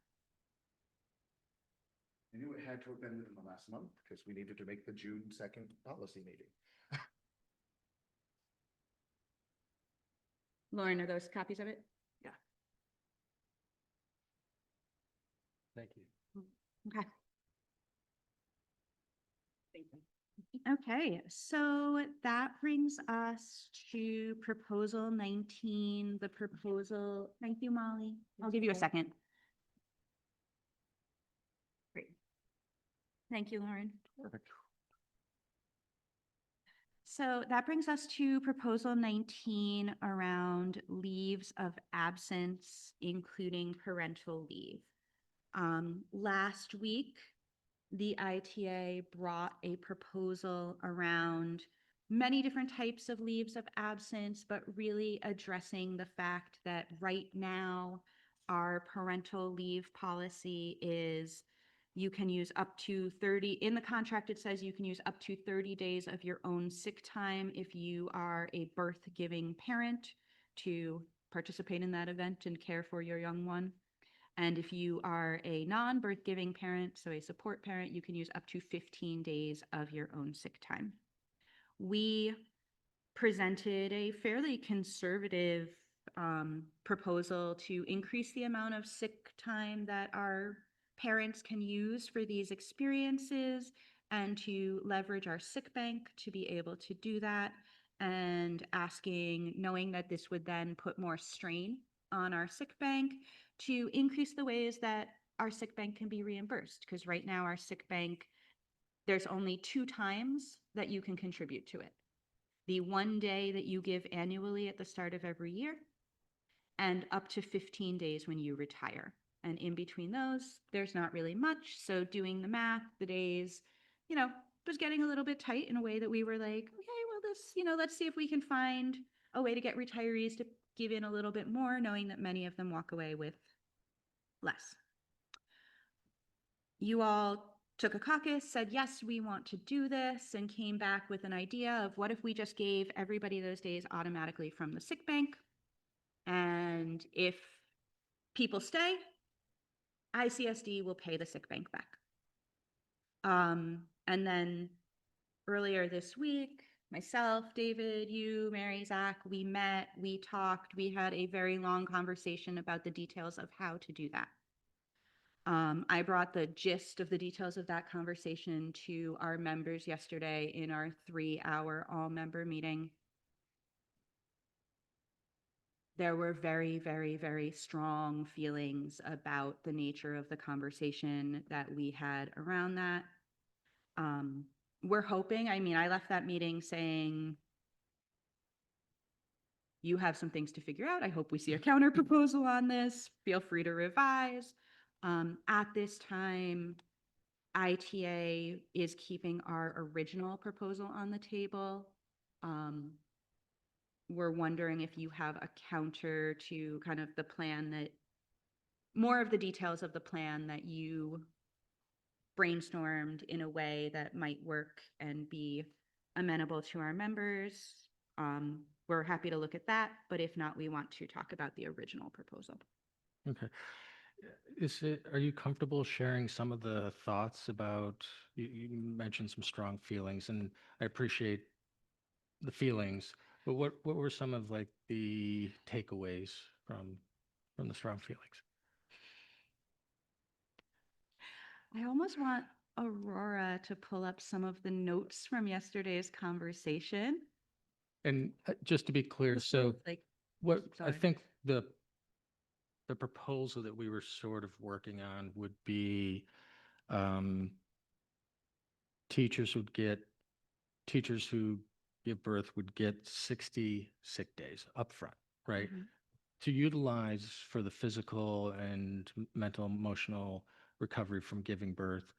I knew it had to have been within the last month because we needed to make the June 2nd policy meeting. Lauren, are those copies of it? Thank you. Okay. Okay, so that brings us to proposal 19, the proposal. Thank you, Molly. I'll give you a second. Great. Thank you, Lauren. Perfect. So that brings us to proposal 19 around leaves of absence, including parental leave. Last week, the ITA brought a proposal around many different types of leaves of absence, but really addressing the fact that right now our parental leave policy is you can use up to 30, in the contract it says you can use up to 30 days of your own sick time if you are a birth-giving parent to participate in that event and care for your young one. And if you are a non-birth giving parent, so a support parent, you can use up to 15 days of your own sick time. We presented a fairly conservative proposal to increase the amount of sick time that our parents can use for these experiences and to leverage our sick bank to be able to do that, and asking, knowing that this would then put more strain on our sick bank, to increase the ways that our sick bank can be reimbursed. Because right now our sick bank, there's only 2 times that you can contribute to it. The 1 day that you give annually at the start of every year, and up to 15 days when you retire. And in between those, there's not really much. So doing the math, the days, was getting a little bit tight in a way that we were like, okay, well, this, let's see if we can find a way to get retirees to give in a little bit more, knowing that many of them walk away with less. You all took a caucus, said, yes, we want to do this, and came back with an idea of what if we just gave everybody those days automatically from the sick bank? And if people stay, ICSD will pay the sick bank back. And then earlier this week, myself, David, you, Mary, Zach, we met, we talked, we had a very long conversation about the details of how to do that. I brought the gist of the details of that conversation to our members yesterday in our 3-hour all-member meeting. There were very, very, very strong feelings about the nature of the conversation that we had around that. We're hoping, I left that meeting saying, you have some things to figure out. I hope we see a counter proposal on this. Feel free to revise. At this time, ITA is keeping our original proposal on the table. We're wondering if you have a counter to kind of the plan that, more of the details of the plan that you brainstormed in a way that might work and be amenable to our members. We're happy to look at that, but if not, we want to talk about the original proposal. Okay. Are you comfortable sharing some of the thoughts about, you mentioned some strong feelings, and I appreciate the feelings, but what were some of like the takeaways from the strong feelings? I almost want Aurora to pull up some of the notes from yesterday's conversation. And just to be clear, so Like, what I sorry. think the proposal that we were sort of working on would be teachers who give birth would get 60 sick days up front, right? Mhm. To utilize for the physical and mental, emotional recovery from giving birth.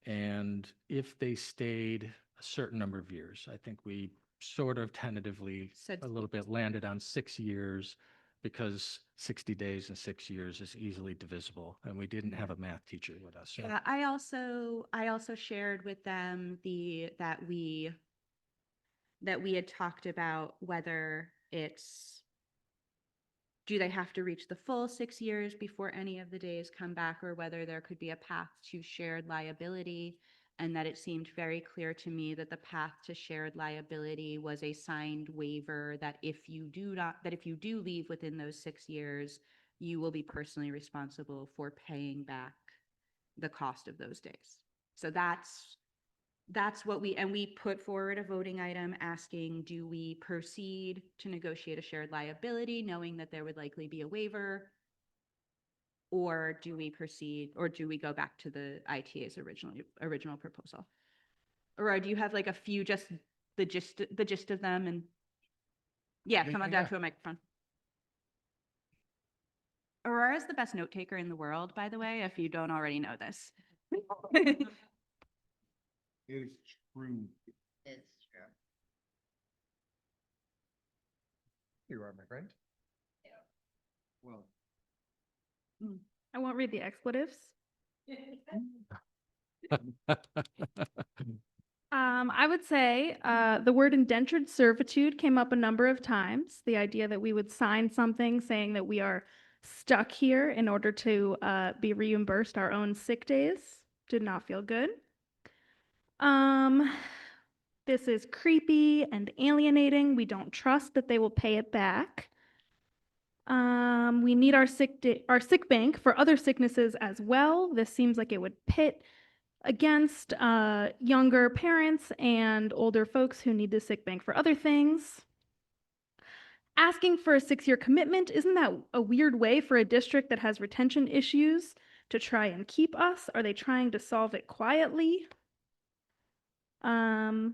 And if they stayed a certain number of years, I think we sort of tentatively Said- a little bit landed on 6 years, because 60 days and 6 years is easily divisible, and we didn't have a math teacher with us. So. Yeah, I also shared with them that we had talked about whether it's, do they have to reach the full 6 years before any of the days come back, or whether there could be a path to shared liability, and that it seemed very clear to me that the path to shared liability was a signed waiver that if you do leave within those 6 years, you will be personally responsible for paying back the cost of those days. So that's what we put forward a voting item asking, do we proceed to negotiate a shared liability, knowing that there would likely be a waiver? Or do we proceed, or do we go back to the ITA's original proposal? Or do you have like a few, just the gist of them? And yeah, come on down to a microphone. Aurora is the best note taker in the world, by the way, if you don't already know this. It is true. It's true. You are, my friend. Well. I won't read the expletives. I would say the word indentured servitude came up a number of times. The idea that we would sign something saying that we are stuck here in order to be reimbursed our own sick days did not feel good. This is creepy and alienating. We don't trust that they will pay it back. We need our sick bank for other sicknesses as well. This seems like it would pit against younger parents and older folks who need the sick bank for other things. Asking for a 6-year commitment, isn't that a weird way for a district that has retention issues to try and keep us? Are they trying to solve it quietly? Those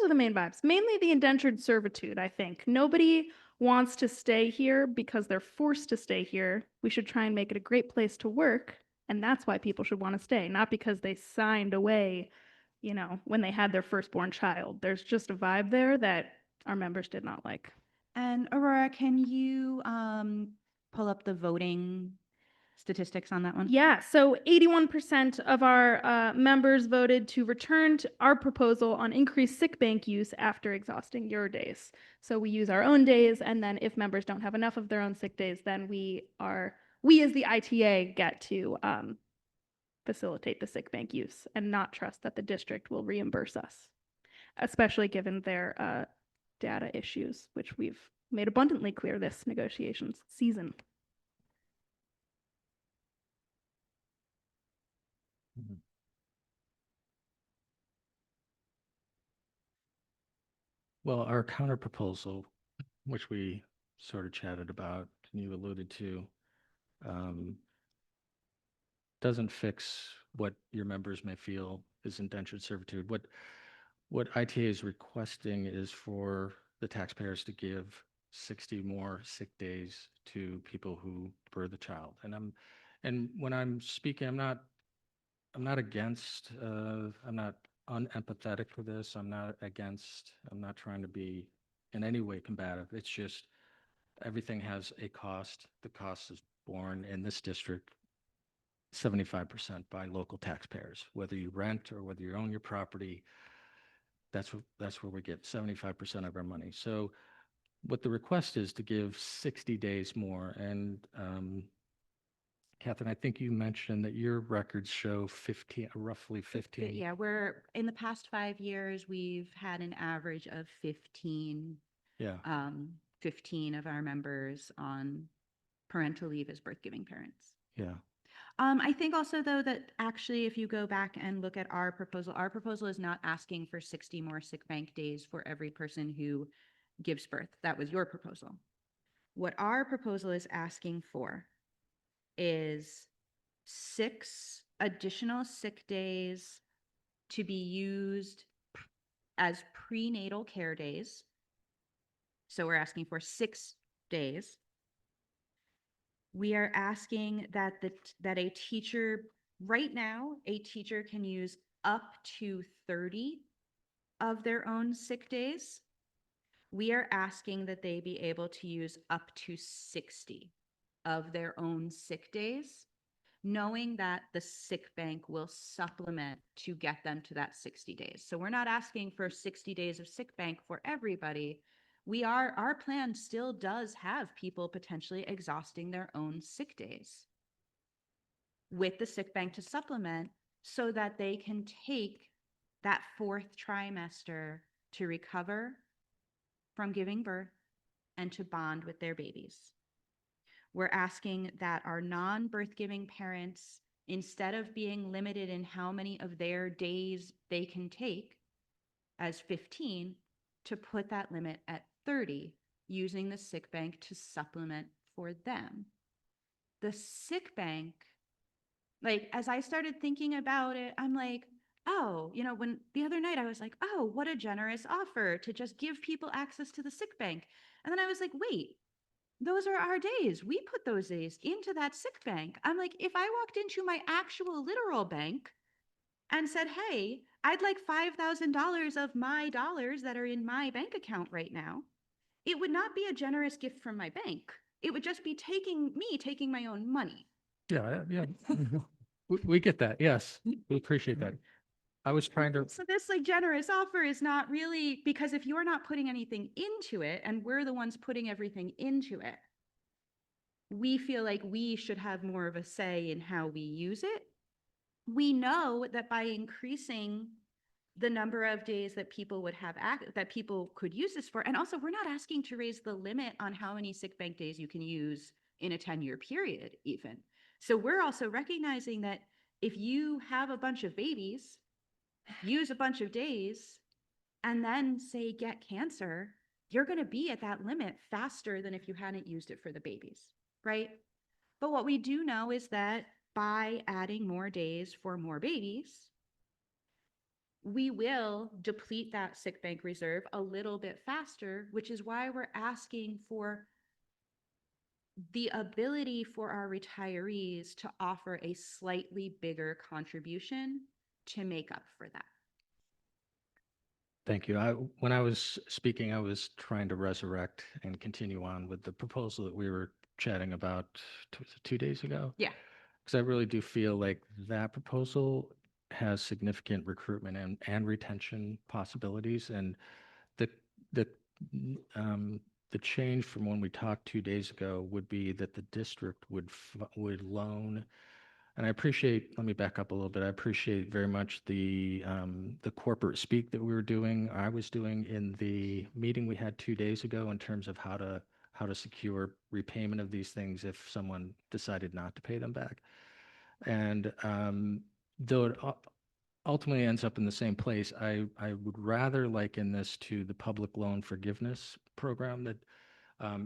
are the main vibes. Mainly the indentured servitude, I think. Nobody wants to stay here because they're forced to stay here. We should try and make it a great place to work, and that's why people should want to stay, not because they signed away, you know, when they had their firstborn child. There's just a vibe there that our members did not like. And Aurora, can you pull up the voting statistics on that one? Yeah, so 81% of our members voted to return to our proposal on increased sick bank use after exhausting your days. So we use our own days, and then if members don't have enough of their own sick days, then we as the ITA get to facilitate the sick bank use and not trust that the district will reimburse us, especially given their data issues, which we've made abundantly clear this negotiations season. Well, our counter proposal, which we sort of chatted about and you alluded to, doesn't fix what your members may feel is indentured servitude. What ITA is requesting is for the taxpayers to give 60 more sick days to people who birth a child. And when I'm speaking, I'm not against, I'm not unempathetic for this. I'm not trying to be in any way combative. It's just everything has a cost. The cost is borne in this district 75% by local taxpayers, whether you rent or whether you own your property. That's where we get 75% of our money. So what the request is to give 60 days more. And Catherine, I think you mentioned that your records show roughly 15. Yeah, we're in the past 5 years, we've had an average of 15. Yeah. 15 of our members on parental leave as birth-giving parents. Yeah. I think also, though, that actually, if you go back and look at our proposal is not asking for 60 more sick bank days for every person who gives birth. That was your proposal. What our proposal is asking for is 6 additional sick days to be used as prenatal care days. So we're asking for 6 days. We are asking that a teacher, right now, a teacher can use up to 30 of their own sick days. We are asking that they be able to use up to 60 of their own sick days, knowing that the sick bank will supplement to get them to that 60 days. So we're not asking for 60 days of sick bank for everybody. Our plan still does have people potentially exhausting their own sick days with the sick bank to supplement so that they can take that 4th trimester to recover from giving birth and to bond with their babies. We're asking that our non-birth giving parents, instead of being limited in how many of their days they can take as 15, to put that limit at 30 using the sick bank to supplement for them. The sick bank, like, as I started thinking about it, I'm like, oh, when the other night I was like, oh, what a generous offer to just give people access to the sick bank. And then I was like, wait, those are our days. We put those days into that sick bank. I'm like, if I walked into my actual literal bank and said, hey, I'd like $5,000 of my dollars that are in my bank account right now, it would not be a generous gift from my bank. It would just be taking my own money. Yeah, yeah. We get that. Yes, we appreciate that. I was trying to, So this like generous offer is not really, because if you're not putting anything into it and we're the ones putting everything into it, we feel like we should have more of a say in how we use it. We know that by increasing the number of days that people would have that people could use this for, and also we're not asking to raise the limit on how many sick bank days you can use in a 10-year period even. So we're also recognizing that if you have a bunch of babies, use a bunch of days, and then say get cancer, you're going to be at that limit faster than if you hadn't used it for the babies, right? But what we do know is that by adding more days for more babies, we will deplete that sick bank reserve a little bit faster, which is why we're asking for the ability for our retirees to offer a slightly bigger contribution to make up for that. thank you. When I was speaking, I was trying to resurrect and continue on with the proposal that we were chatting about 2 days ago. Yeah. Because I really do feel like that proposal has significant recruitment and retention possibilities. And the the the change from when we talked 2 days ago would be that the district would loan. And I appreciate, let me back up a little bit. I appreciate very much the corporate speak that we were doing, I was doing in the meeting we had 2 days ago in terms of how to secure repayment of these things if someone decided not to pay them back. And though it ultimately ends up in the same place, I would rather liken this to the public loan forgiveness program that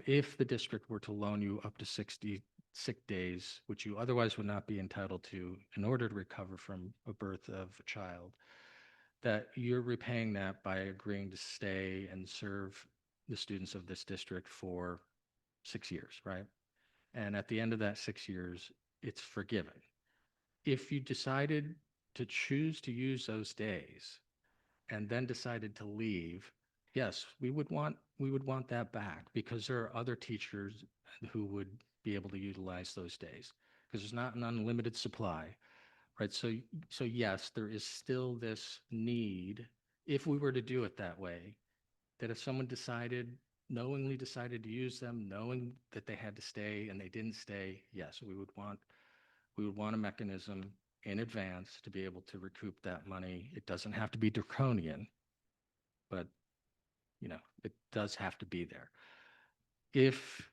if the district were to loan you up to 60 sick days, which you otherwise would not be entitled to in order to recover from a birth of a child, that you're repaying that by agreeing to stay and serve the students of this district for 6 years, right? And at the end of that 6 years, it's forgiven. If you decided to choose to use those days and then decided to leave, yes, we would want that back because there are other teachers who would be able to utilize those days because there's not an unlimited supply, right? So yes, there is still this need, if we were to do it that way, that if someone knowingly decided to use them, knowing that they had to stay and they didn't stay, yes, we would want a mechanism in advance to be able to recoup that money. It doesn't have to be draconian, but it does have to be there. If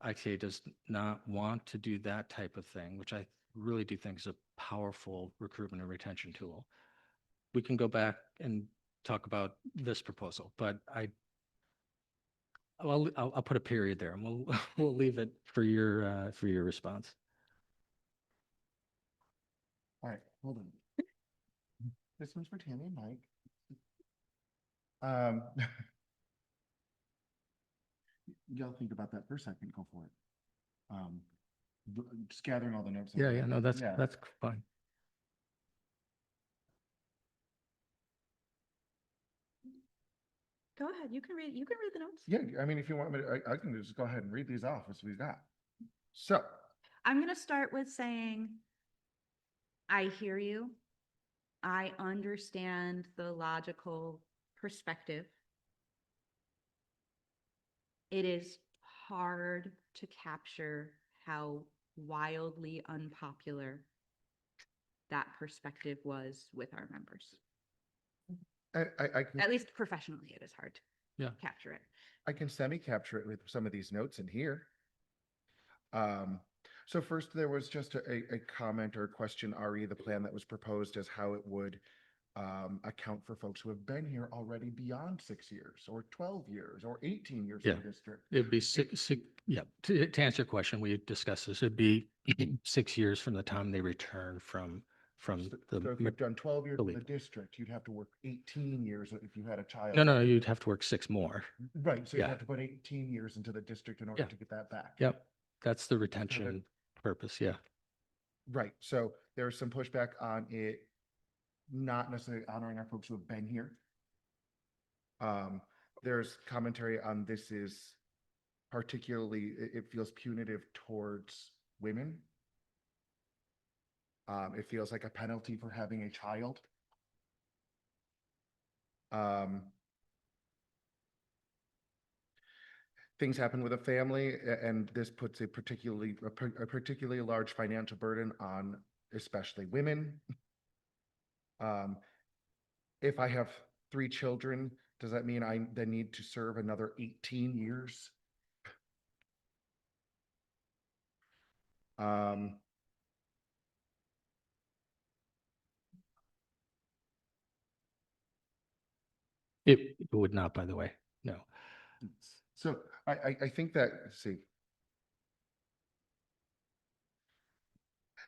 ITA does not want to do that type of thing, which I really do think is a powerful recruitment and retention tool, we can go back and talk about this proposal. But I'll put a period there, and we'll leave it for your response. All right, hold on. This one's for Tammy and Mike. Y'all think about that for a second. Go for it. Just gathering all the notes. Yeah, no, that's fine. Go ahead. You can read the notes. Yeah, I mean, if you want me to, I can just go ahead and read these off as we've got. So I'm going to start with saying, I hear you. I understand the logical perspective. It is hard to capture how wildly unpopular that perspective was with our members. I can, At least professionally, it is hard to capture it. I can semi-capture it with some of these notes in here. So first, there was just a comment or a question, Ari, the plan that was proposed as how it would account for folks who have been here already beyond 6 years or 12 years or 18 years Yeah. in the district. It'd be yeah, to answer your question, we discussed this, it'd be 6 years from the time they return from So the. if you've done 12 years the in the leave. district, you'd have to work 18 years if you had a child. No, you'd have to work 6 more. Right, so you'd Yeah. have to put 18 years into the district in order Yeah. to get that back. Yep, that's the retention purpose, yeah. Right, so there's some pushback on it not necessarily honoring our folks who have been here. There's commentary on this is particularly, it feels punitive towards women. It feels like a penalty for having a child. Things happen with a family, and this puts a particularly large financial burden on especially women. If I have 3 children, does that mean I then need to serve another 18 years? It would not, by the way, no. So I think that, let's see.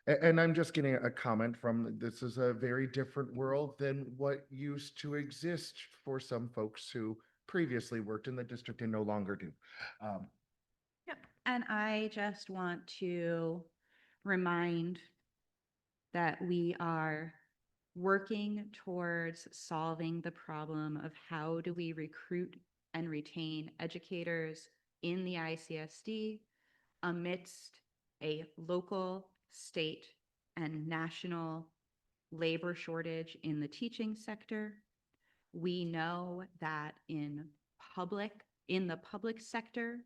And I'm just getting a comment from, this is a very different world than what used to exist for some folks who previously worked in the district and no longer do. Yep. And I just want to remind that we are working towards solving the problem of how do we recruit and retain educators in the ICSD amidst a local, state, and national labor shortage in the teaching sector. We know that in the public sector,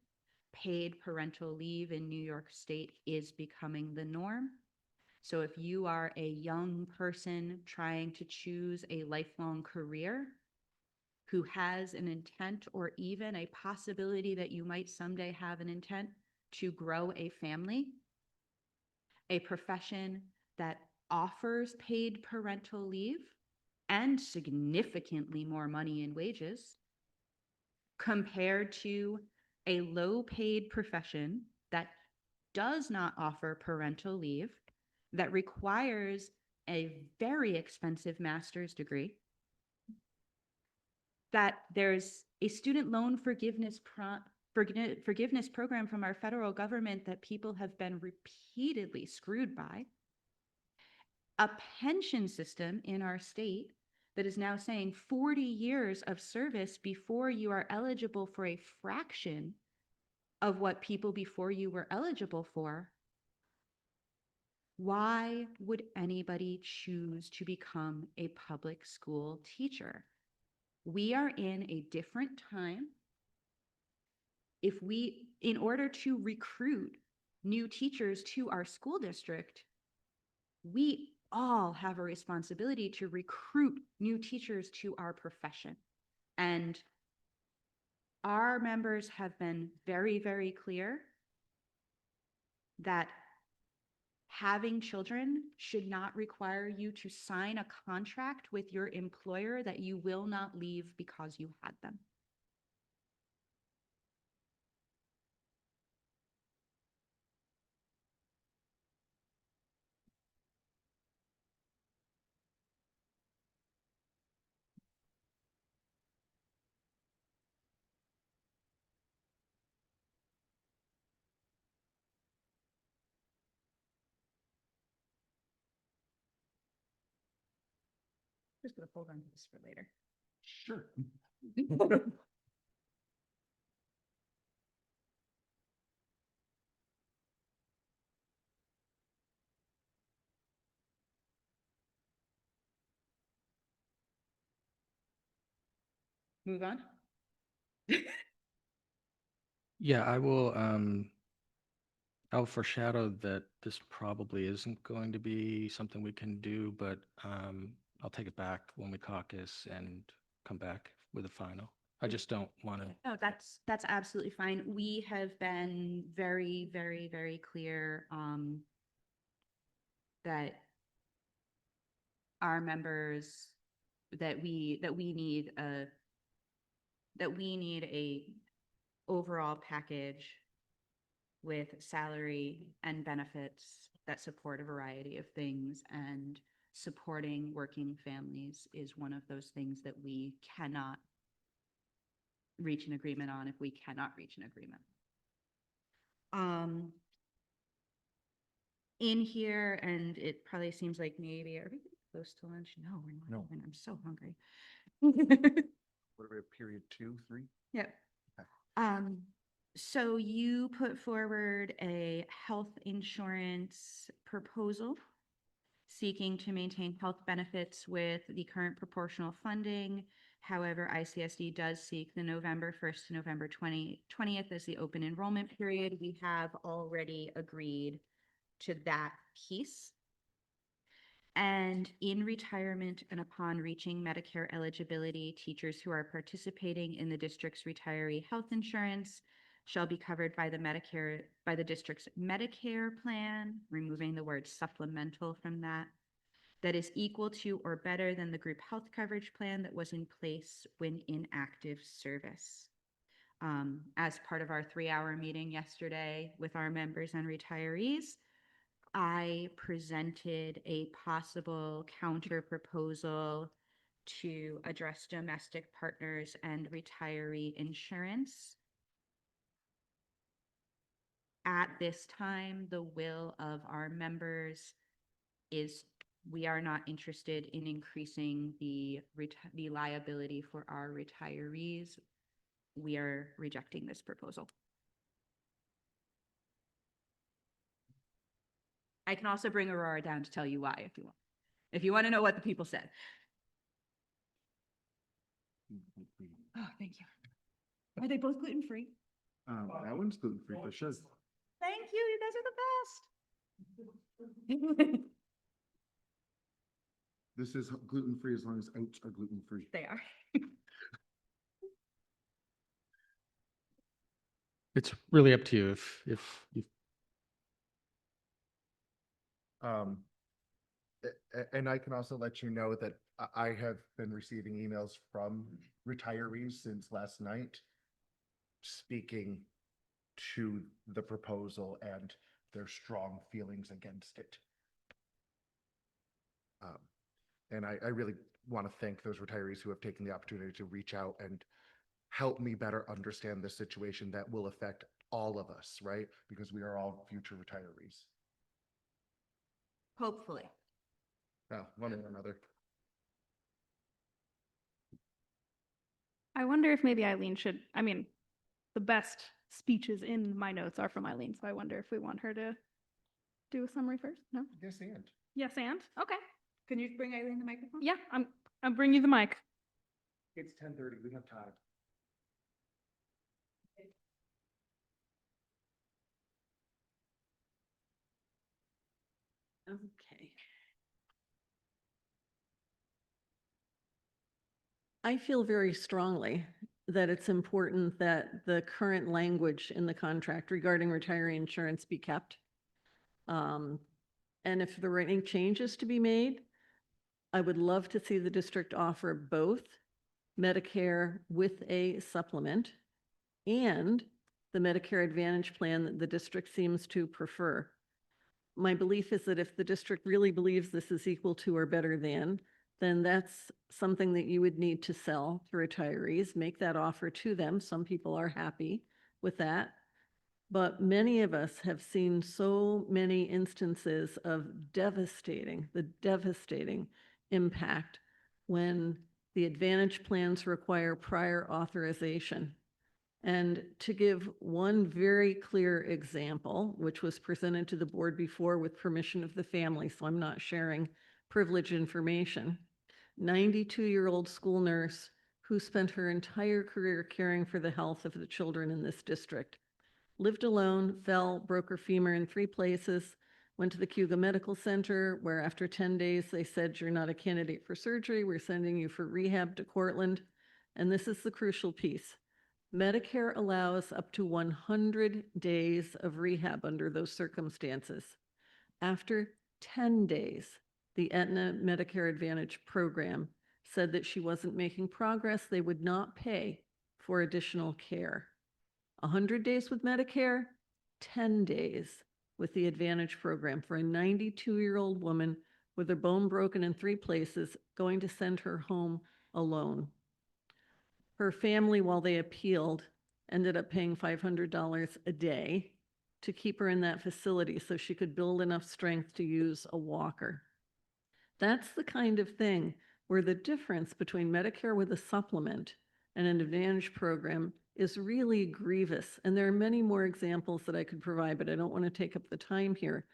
paid parental leave in New York State is becoming the norm. So if you are a young person trying to choose a lifelong career who has an intent or even a possibility that you might someday have an intent to grow a family, a profession that offers paid parental leave and significantly more money in wages compared to a low-paid profession that does not offer parental leave, that requires a very expensive master's degree, that there's a student loan forgiveness program from our federal government that people have been repeatedly screwed by, a pension system in our state that is now saying 40 years of service before you are eligible for a fraction of what people before you were eligible for. Why would anybody choose to become a public school teacher? We are in a different time. In order to recruit new teachers to our school district, we all have a responsibility to recruit new teachers to our profession. And our members have been very, very clear that having children should not require you to sign a contract with your employer that you will not leave because you had them. Just gonna hold on to this for later. Sure. Move on. Yeah, I'll foreshadow that this probably isn't going to be something we can do, but I'll take it back when we caucus and come back with a final. I just don't want to. No, that's absolutely fine. We have been very, very, very clear that our members that we need a overall package with salary and benefits that support a variety of things, and supporting working families is one of those things that we cannot reach an agreement on if we cannot reach an agreement. In here, and it probably seems like maybe, are we getting close to lunch? No, we're not. No. Even. I'm so hungry. What are we at, period 2, 3? Yep. Okay. So you put forward a health insurance proposal seeking to maintain health benefits with the current proportional funding. However, ICSD does seek the November 1st to November 20th as the open enrollment period. We have already agreed to that piece. And in retirement and upon reaching Medicare eligibility, teachers who are participating in the district's retiree health insurance shall be covered by the district's Medicare plan, removing the word supplemental from that is equal to or better than the group health coverage plan that was in place when in active service. As part of our 3-hour meeting yesterday with our members and retirees, I presented a possible counter proposal to address domestic partners and retiree insurance. At this time, the will of our members is we are not interested in increasing the liability for our retirees. We are rejecting this proposal. I can also bring Aurora down to tell you why if you want. If you want to know what the people said. Oh, thank you. Are they both gluten-free? That one's gluten-free for sure. Thank you. You guys are the best. This is gluten-free as long as oats are gluten-free. They are. It's really up to you if you. And I can also let you know that I have been receiving emails from retirees since last night speaking to the proposal and their strong feelings against it. And I really want to thank those retirees who have taken the opportunity to reach out and help me better understand this situation that will affect all of us, right? Because we are all future retirees. Hopefully. Well, one or another. I wonder if maybe Eileen should, I mean, the best speeches in my notes are from Eileen, so I wonder if we want her to do a summary first? No? Yes, and. Yes, and? Okay. Can you bring Eileen the microphone? Yeah, I'm bringing you the mic. It's 10:30, we have time. Okay. I feel very strongly that it's important that the current language in the contract regarding retiree insurance be kept. And if there were any changes to be made, I would love to see the district offer both Medicare with a supplement and the Medicare Advantage plan that the district seems to prefer. My belief is that if the district really believes this is equal to or better than, then that's something that you would need to sell to retirees, make that offer to them. Some people are happy with that. But many of us have seen so many instances of the devastating impact when the Advantage plans require prior authorization. And to give one very clear example, which was presented to the board before with permission of the family, so I'm not sharing privileged information, 92-year-old school nurse who spent her entire career caring for the health of the children in this district, lived alone, fell, broke her femur in 3 places, went to the Cuga Medical Center, where after 10 days they said, "You're not a candidate for surgery, we're sending you for rehab to Cortland." And this is the crucial piece. Medicare allows up to 100 days of rehab under those circumstances. After 10 days, the Aetna Medicare Advantage program said that she wasn't making progress, they would not pay for additional care. 100 days with Medicare, 10 days with the Advantage program for a 92-year-old woman with her bone broken in 3 places, going to send her home alone. Her family, while they appealed, ended up paying $500 a day to keep her in that facility so she could build enough strength to use a walker. That's the kind of thing where the difference between Medicare with a supplement and an Advantage program is really grievous. And there are many more examples that I could provide, but I don't want to take up the time here.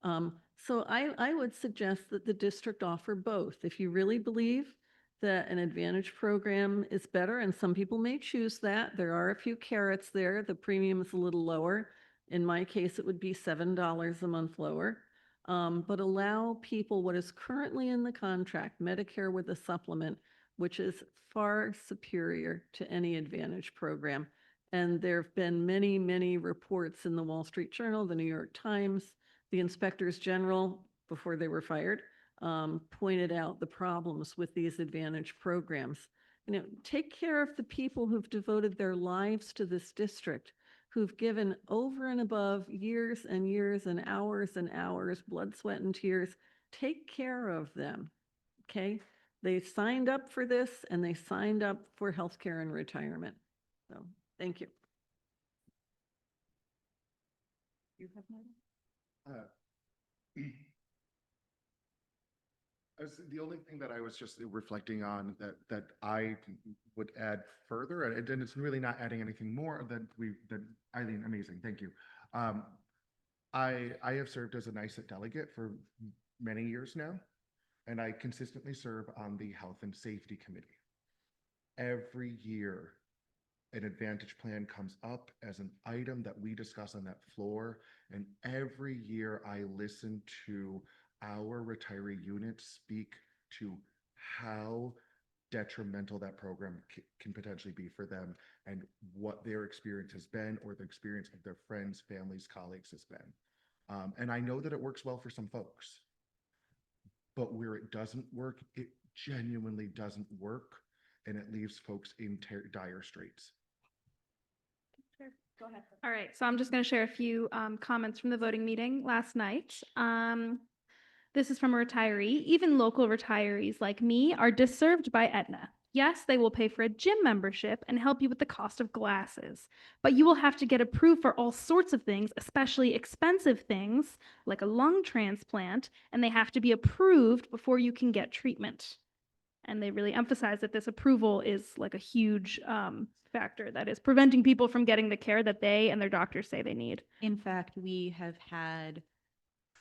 So I would suggest that the district offer both. If you really believe that an Advantage program is better, and some people may choose that, there are a few carrots there. The premium is a little lower. In my case, it would be $7 a month lower. But allow people what is currently in the contract, Medicare with a supplement, which is far superior to any Advantage program. And there have been many, many reports in the Wall Street Journal, the New York Times, the inspectors general, before they were fired, pointed out the problems with these Advantage programs. You know, take care of the people who've devoted their lives to this district, who've given over and above years and years and hours, blood, sweat, and tears. Take care of them, okay? They signed up for this, and they signed up for healthcare and retirement. So, thank you. You have more? The only thing that I was just reflecting on that I would add further, and it's really not adding anything more than Eileen, amazing, thank you. I have served as an ICSD delegate for many years now, and I consistently serve on the Health and Safety Committee. Every year, an Advantage plan comes up as an item that we discuss on that floor, and every year I listen to our retiree units speak to how detrimental that program can potentially be for them and what their experience has been, or the experience of their friends, families, colleagues has been. And I know that it works well for some folks, but where it doesn't work, it genuinely doesn't work, and it leaves folks in dire straits. Go ahead. All right, so I'm just going to share a few comments from the voting meeting last night. This is from a retiree. Even local retirees like me are disserved by Aetna. Yes, they will pay for a gym membership and help you with the cost of glasses, but you will have to get approved for all sorts of things, especially expensive things like a lung transplant, and they have to be approved before you can get treatment. And they really emphasize that this approval is like a huge factor that is preventing people from getting the care that they and their doctors say they need. In fact, we have had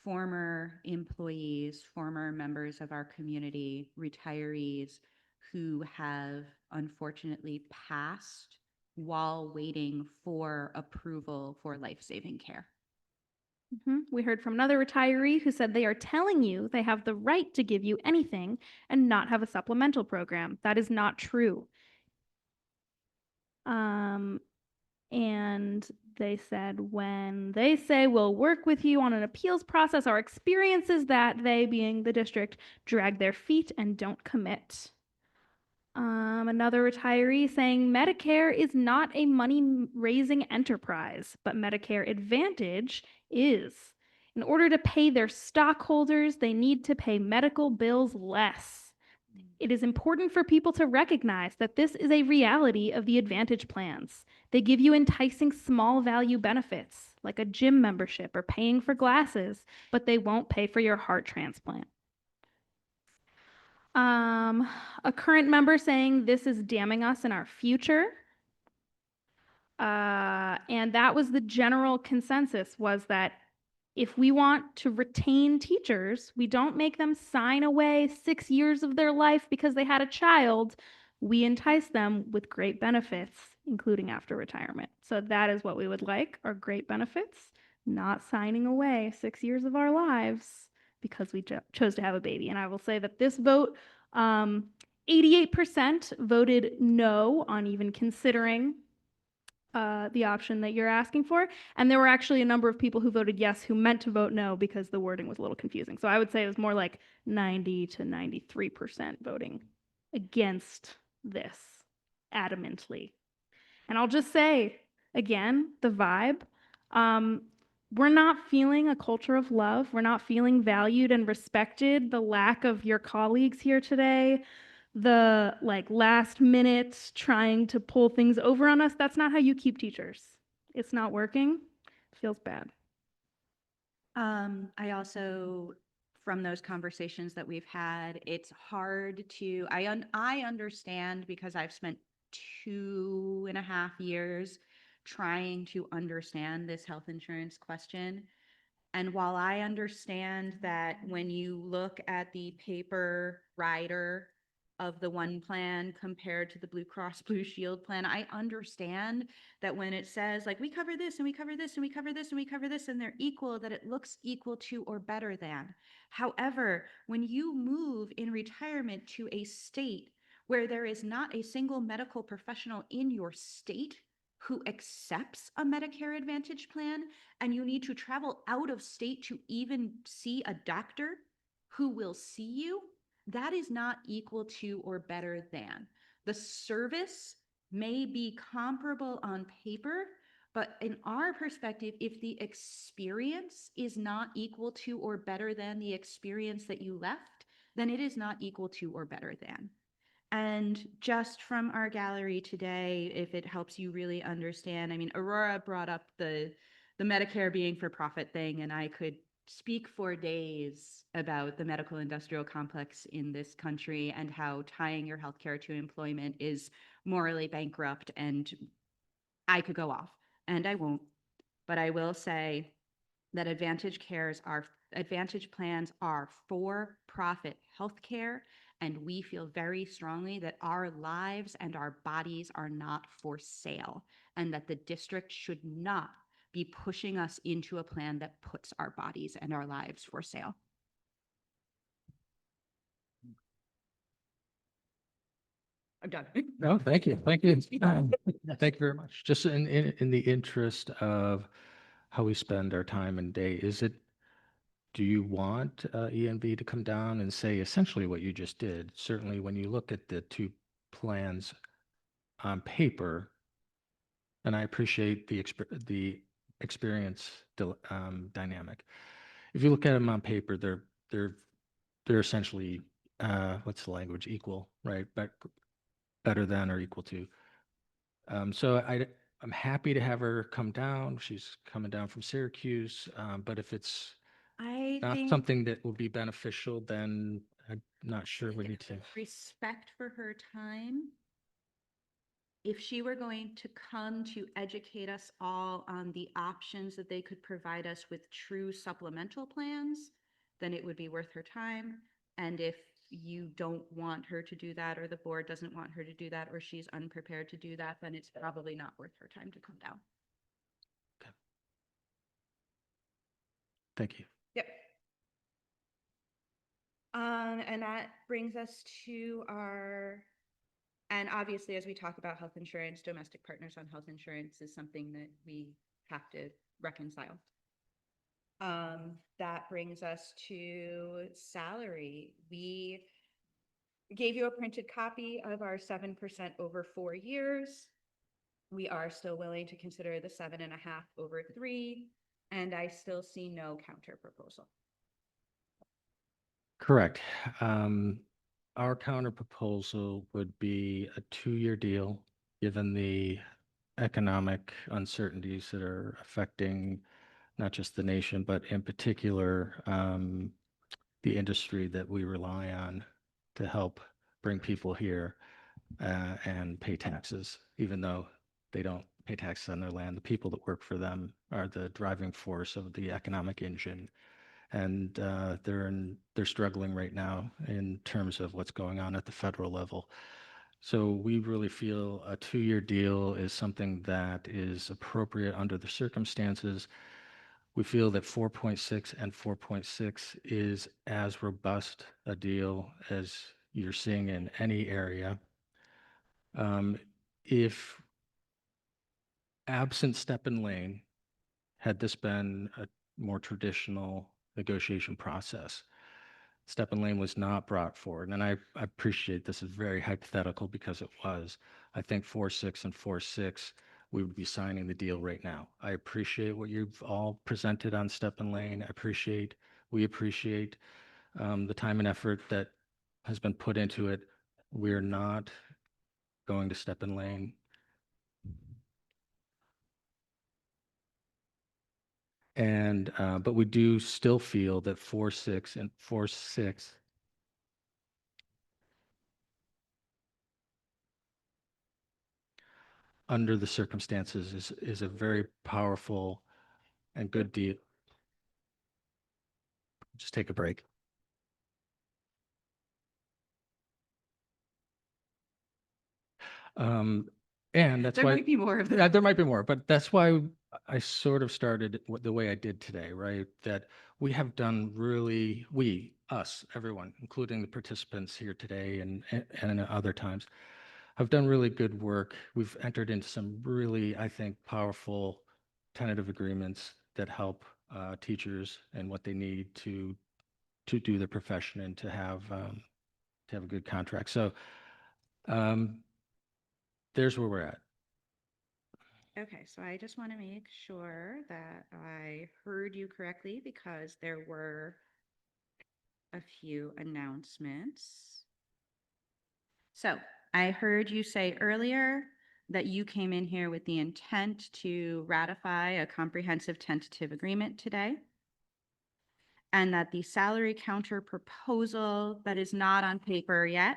former employees, former members of our community, retirees who have unfortunately passed while waiting for approval for life-saving care. We heard from another retiree who said they are telling you they have the right to give you anything and not have a supplemental program. That is not true. And they said when they say we'll work with you on an appeals process, our experience is that they, being the district, drag their feet and don't commit. Another retiree saying Medicare is not a money-raising enterprise, but Medicare Advantage is. In order to pay their stockholders, they need to pay medical bills less. It is important for people to recognize that this is a reality of the Advantage plans. They give you enticing small value benefits, like a gym membership or paying for glasses, but they won't pay for your heart transplant. A current member saying this is damning us in our future. And that was the general consensus, was that if we want to retain teachers, we don't make them sign away 6 years of their life because they had a child. We entice them with great benefits, including after retirement. So that is what we would like, are great benefits, not signing away 6 years of our lives because we chose to have a baby. And I will say that this vote, 88% voted no on even considering the option that you're asking for. And there were actually a number of people who voted yes who meant to vote no because the wording was a little confusing. So I would say it was more like 90 to 93% voting against this adamantly. And I'll just say again, the vibe, we're not feeling a culture of love. We're not feeling valued and respected. The lack of your colleagues here today, the like last minute trying to pull things over on us, that's not how you keep teachers. It's not working. It feels bad. I also, from those conversations that we've had, it's hard to, I understand because I've spent 2.5 years trying to understand this health insurance question. And while I understand that when you look at the paper rider of the one plan compared to the Blue Cross Blue Shield plan, I understand that when it says like, we cover this and we cover this and we cover this and we cover this and they're equal, that it looks equal to or better than. However, when you move in retirement to a state where there is not a single medical professional in your state who accepts a Medicare Advantage plan, and you need to travel out of state to even see a doctor who will see you, that is not equal to or better than. The service may be comparable on paper, but in our perspective, if the experience is not equal to or better than the experience that you left, then it is not equal to or better than. And just from our gallery today, if it helps you really understand, I mean, Aurora brought up the Medicare being for profit thing, and I could speak for days about the medical industrial complex in this country and how tying your healthcare to employment is morally bankrupt. And I could go off, and I won't, but I will say that Advantage plans are for-profit healthcare, and we feel very strongly that our lives and our bodies are not for sale, and that the district should not be pushing us into a plan that puts our bodies and our lives for sale. I'm done. No, thank you. Thank you. Thank you very much. Just in the interest of how we spend our time and day, do you want ENB to come down and say essentially what you just did? Certainly when you look at the two plans on paper, and I appreciate the experience dynamic. If you look at them on paper, they're essentially what's the language, equal, right? But better than or equal to. So I'm happy to have her come down. She's coming down from Syracuse, but if it's not something that will be beneficial, then I'm not sure we need to. Respect for her time. If she were going to come to educate us all on the options that they could provide us with true supplemental plans, then it would be worth her time. And if you don't want her to do that, or the board doesn't want her to do that, or she's unprepared to do that, then it's probably not worth her time to come down. Okay. Thank you. Yep. And that brings us to and obviously, as we talk about health insurance, domestic partners on health insurance is something that we have to reconcile. That brings us to salary. We gave you a printed copy of our 7% over 4 years. We are still willing to consider the 7.5 over 3, and I still see no counter proposal. Correct. Our counter proposal would be a 2-year deal, given the economic uncertainties that are affecting not just the nation, but in particular, the industry that we rely on to help bring people here and pay taxes, even though they don't pay taxes on their land. The people that work for them are the driving force of the economic engine. And they're struggling right now in terms of what's going on at the federal level. So we really feel a 2-year deal is something that is appropriate under the circumstances. We feel that 4.6 and 4.6 is as robust a deal as you're seeing in any area. If absent step and lane, had this been a more traditional negotiation process, Step and Lane was not brought forward. And I appreciate this is very hypothetical because it was. I think 4.6 and 4.6, we would be signing the deal right now. I appreciate what you've all presented on Step and Lane. We appreciate the time and effort that has been put into it. We're not going to Step and Lane. And but we do still feel that 4.6 and 4.6 under the circumstances is a very powerful and good deal. Just take a break. And that's There why might be more of yeah, there might be more, but that's why I sort of started the way I did today, right? That we have done really, us, everyone, including the participants here today and other times, have done really good work. We've entered into some really, I think, powerful tentative agreements that help teachers and what they need to do their profession and to have a good contract. So there's where we're at. Okay, so I just want to make sure that I heard you correctly because there were a few announcements. So I heard you say earlier that you came in here with the intent to ratify a comprehensive tentative agreement today, and that the salary counter proposal that is not on paper yet,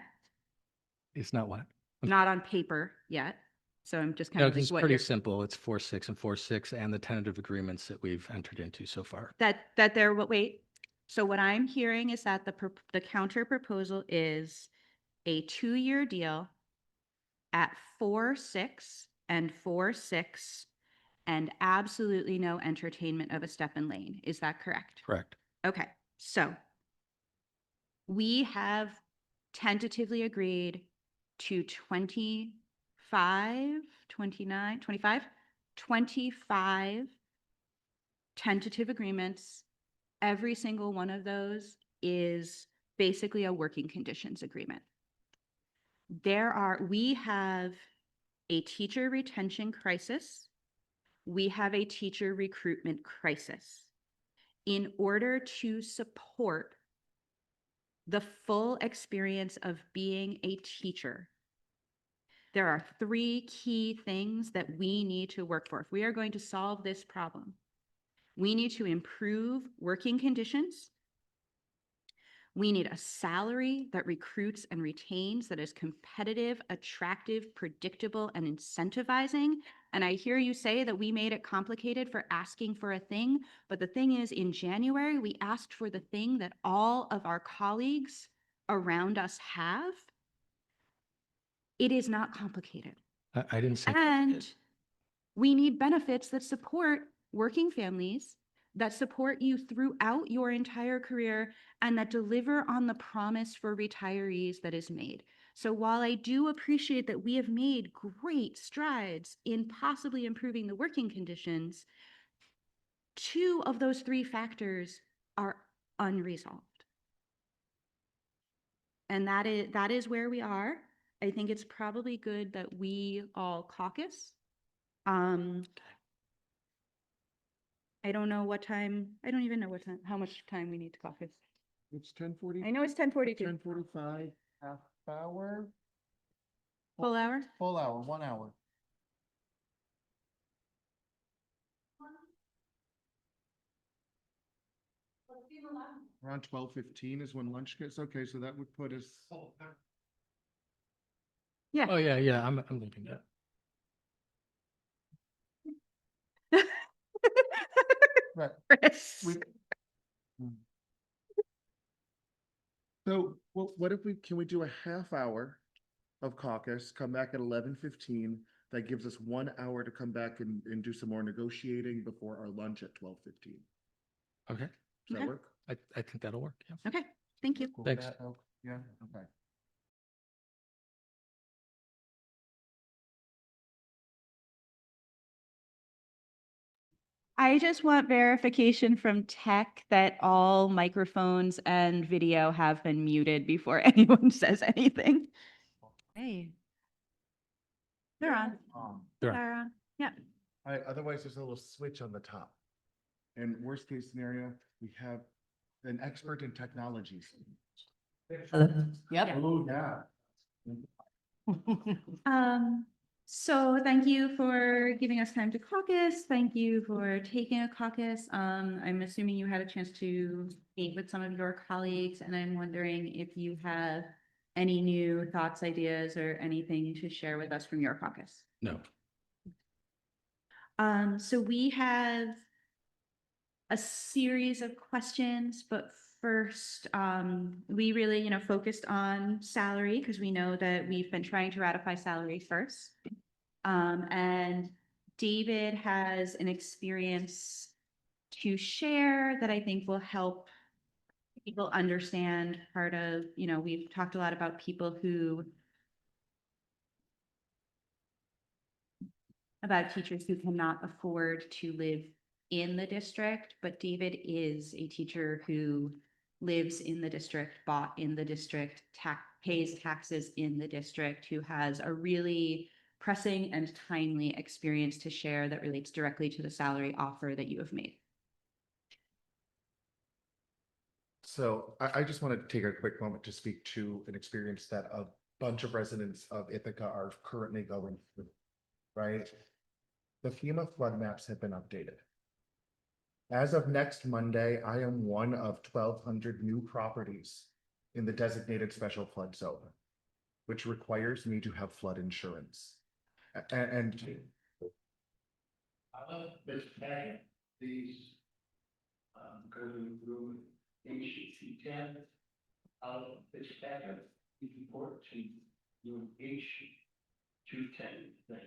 It's not what? not on paper yet. So I'm just kind No, of like it's what pretty you're, simple. It's 4.6 and 4.6 and the tentative agreements that we've entered into so far. that there, wait. So what I'm hearing is that the counter proposal is a 2-year deal at 4.6 and 4.6 and absolutely no entertainment of a Step and Lane. Is that correct? Correct. Okay, so we have tentatively agreed to 25 tentative agreements. Every single one of those is basically a working conditions agreement. We have a teacher retention crisis. We have a teacher recruitment crisis. In order to support the full experience of being a teacher, there are 3 key things that we need to work for. If we are going to solve this problem, we need to improve working conditions. We need a salary that recruits and retains, that is competitive, attractive, predictable, and incentivizing. And I hear you say that we made it complicated for asking for a thing, but the thing is, in January, we asked for the thing that all of our colleagues around us have. It is not complicated. I didn't say. And we need benefits that support working families, that support you throughout your entire career, and that deliver on the promise for retirees that is made. So while I do appreciate that we have made great strides in possibly improving the working conditions, 2 of those 3 factors are unresolved. And that is where we are. I think it's probably good that we all caucus. I don't know what time, I don't even know what time, how much time we need to caucus. It's 10:40. I know it's 10:42. 10:45, half hour, Full hour? full hour, 1 hour. Around 12:15 is when lunch gets, okay, so that would put us. Yeah. Oh, yeah, I'm leaving that. Right. Chris. So what if can we do a half hour of caucus, come back at 11:15? That gives us 1 hour to come back and do some more negotiating before our lunch at 12:15. Okay. Does that Okay. work? I think that'll work. Yeah. Okay, thank you. Cool with Thanks. that, Elk? Yeah, okay. I just want verification from tech that all microphones and video have been muted before anyone says anything. Hey. They're on. They're on. They're on. Yeah. Otherwise, there's a little switch on the top. And worst case scenario, we have an expert in technologies. Yep. Oh, yeah. So thank you for giving us time to caucus. Thank you for taking a caucus. I'm assuming you had a chance to meet with some of your colleagues, and I'm wondering if you have any new thoughts, ideas, or anything to share with us from your caucus. No. So we have a series of questions, but first, we really, focused on salary because we know that we've been trying to ratify salary first. And David has an experience to share that I think will help people understand part of, we've talked a lot about people about teachers who cannot afford to live in the district, but David is a teacher who lives in the district, bought in the district, pays taxes in the district, who has a really pressing and timely experience to share that relates directly to the salary offer that you have made. So I just want to take a quick moment to speak to an experience that a bunch of residents of Ithaca are currently going through, right? The FEMA flood maps have been updated. As of next Monday, I am one of 1,200 new properties in the designated special flood zone, which requires me to have flood insurance. And This packet, these, going through HC10, out of this packet, you report to your H210 thing.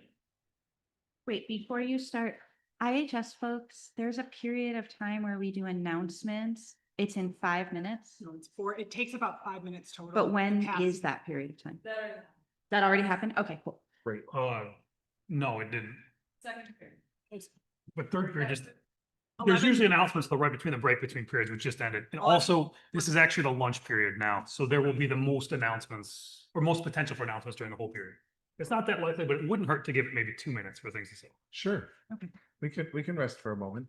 Wait, before you start, IHS folks, there's a period of time where we do announcements. It's in 5 minutes. No, it takes about 5 minutes total. But when It has- is that period of time? That already happened? Okay, cool. great. No, it didn't. Second period. But third period just, there's 11 usually announcements though right between the break between periods, which just ended. And also, this is actually the lunch period now, so there will be the most announcements or most potential for announcements during the whole period. It's not that likely, but it wouldn't hurt to give it maybe 2 minutes for things to say. Sure. Okay. We can rest for a moment.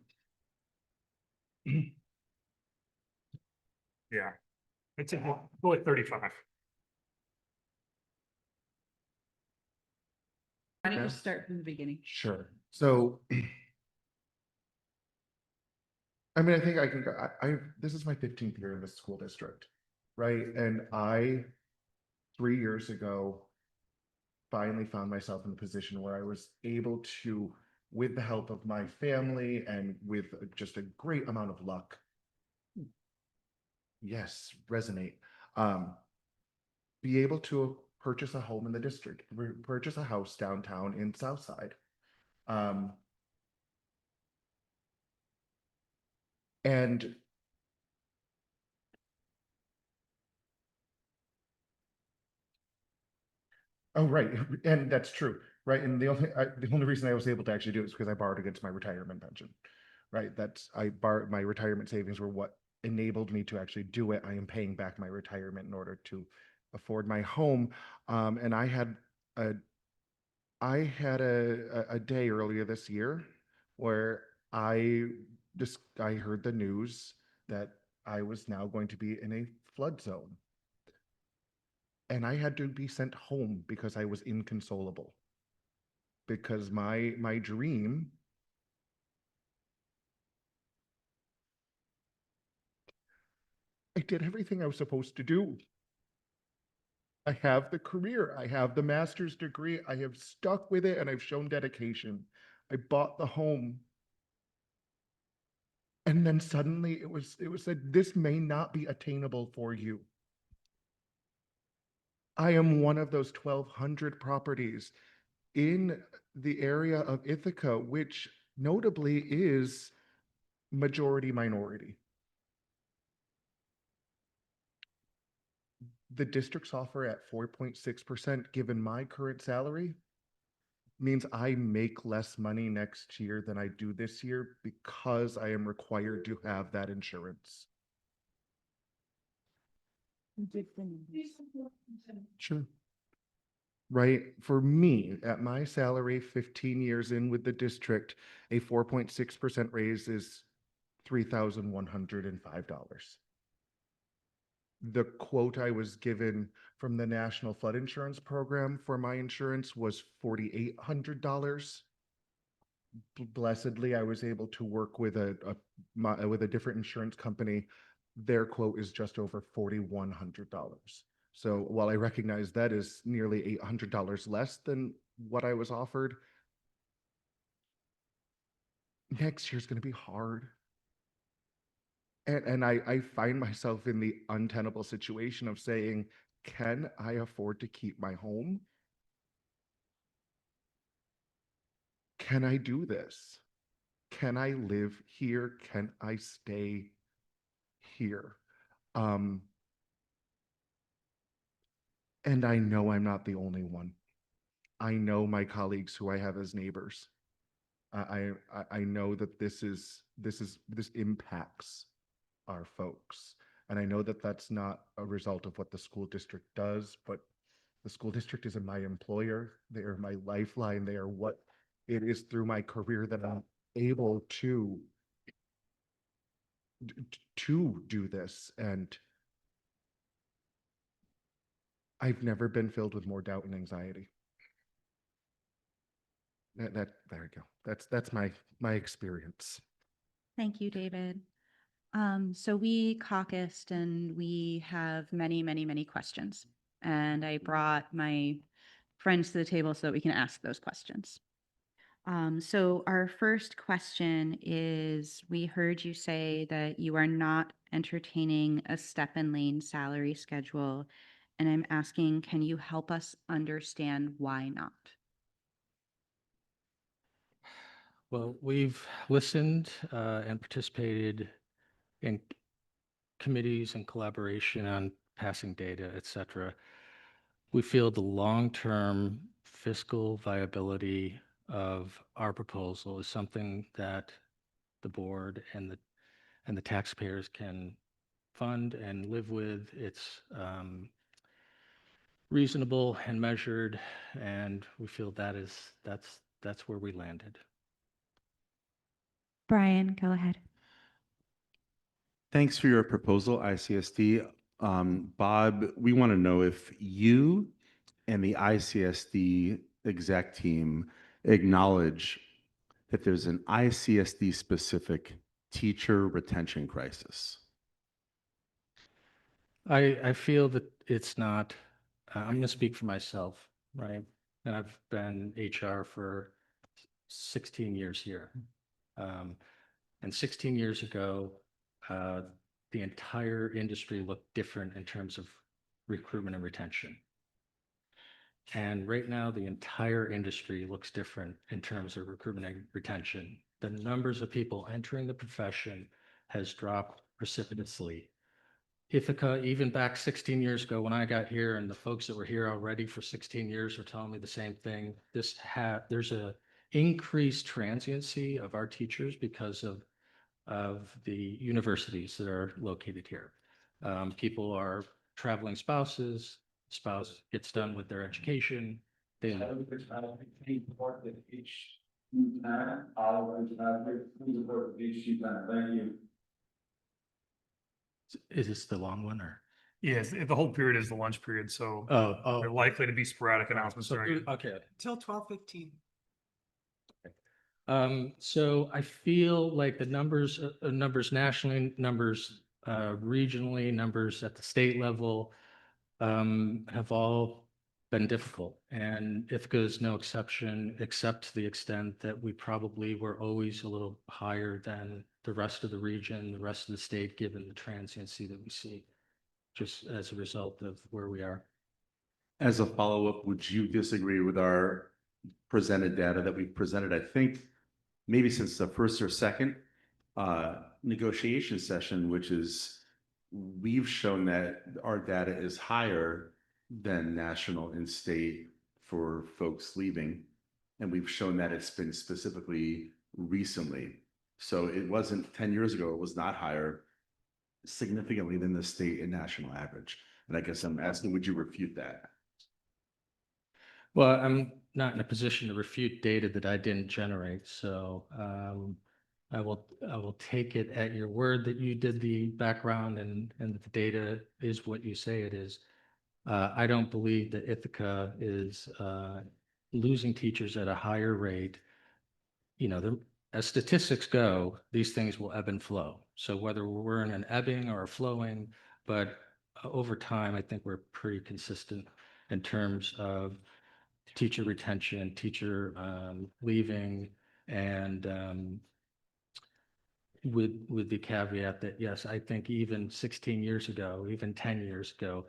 Yeah. It's go at 35. Why don't you Okay. start from the beginning? Sure. So, I mean, I think I can go, this is my 15th year in this school district, right? And 3 years ago, finally found myself in a position where I was able to, with the help of my family and with just a great amount of luck, yes, resonate, be able to purchase a home in the district, purchase a house downtown in Southside. And oh, right, and that's true, right? And the only reason I was able to actually do it is because I borrowed against my retirement pension, right? I borrowed my retirement savings were what enabled me to actually do it. I am paying back my retirement in order to afford my home, and I had a day earlier this year where I heard the news that I was now going to be in a flood zone. And I had to be sent home because I was inconsolable. Because my dream I did everything I was supposed to do. I have the career, I have the master's degree, I have stuck with it and I've shown dedication. I bought the home. And then suddenly it was said, this may not be attainable for you. I am one of those 1,200 properties in the area of Ithaca, which notably is majority minority. The district's offer at 4.6%, given my current salary, means I make less money next year than I do this year because I am required to have that insurance. Sure. Right? For me, at my salary, 15 years in with the district, a 4.6% raise is $3,105. The quote I was given from the National Flood Insurance Program for my insurance was $4,800. Blessedly, I was able to work with with a different insurance company. Their quote is just over $4,100. So while I recognize that is nearly $800 less than what I was offered, next year's going to be hard. And I find myself in the untenable situation of saying, can I afford to keep my home? Can I do this? Can I live here? Can I stay here? And I know I'm not the only one. I know my colleagues who I have as neighbors. I know that this impacts our folks. And I know that that's not a result of what the school district does, but the school district is my employer. They are my lifeline. They are what it is through my career that I'm able to do this. And I've never been filled with more doubt and anxiety. There we go. That's my experience. Thank you, David. So we caucused and we have many, many, many questions. And I brought my friends to the table so that we can ask those questions. So our first question is, we heard you say that you are not entertaining a step and lane salary schedule. And I'm asking, can you help us understand why not? Well, we've listened and participated in committees and collaboration on passing data, et cetera. We feel the long-term fiscal viability of our proposal is something that the board and the taxpayers can fund and live with. It's reasonable and measured, and we feel that's where we landed. Brian, go ahead. Thanks for your proposal, ICSD. Bob, we want to know if you and the ICSD exec team acknowledge that there's an ICSD specific teacher retention crisis. I feel that it's not, I'm going to speak for myself, right? And I've been HR for 16 years here. And 16 years ago, the entire industry looked different in terms of recruitment and retention. And right now, the entire industry looks different in terms of recruitment and retention. The numbers of people entering the profession has dropped precipitously. Ithaca, even back 16 years ago when I got here, and the folks that were here already for 16 years are telling me the same thing. There's a increased transiency of our teachers because of the universities that are located here. People are traveling spouses, spouse gets done with their education. They, is this the long one or? Yes, the whole period is the lunch period, so they're likely to be sporadic announcements during. Okay. Till 12:15. So I feel like the numbers nationally, numbers regionally, numbers at the state level have all been difficult. And Ithaca is no exception, except to the extent that we probably were always a little higher than the rest of the region, the rest of the state, given the transiency that we see, just as a result of where we are. As a follow-up, would you disagree with our presented data that we've presented, I think, maybe since the first or second negotiation session, which is we've shown that our data is higher than national and state for folks leaving. And we've shown that it's been specifically recently. So it wasn't 10 years ago, it was not higher significantly than the state and national average. And I guess I'm asking, would you refute that? Well, I'm not in a position to refute data that I didn't generate, so I will take it at your word that you did the background and that the data is what you say it is. I don't believe that Ithaca is losing teachers at a higher rate. You know, as statistics go, these things will ebb and flow. So whether we're in an ebbing or a flowing, but over time, I think we're pretty consistent in terms of teacher retention, teacher leaving, and with the caveat that, yes, I think even 16 years ago, even 10 years ago,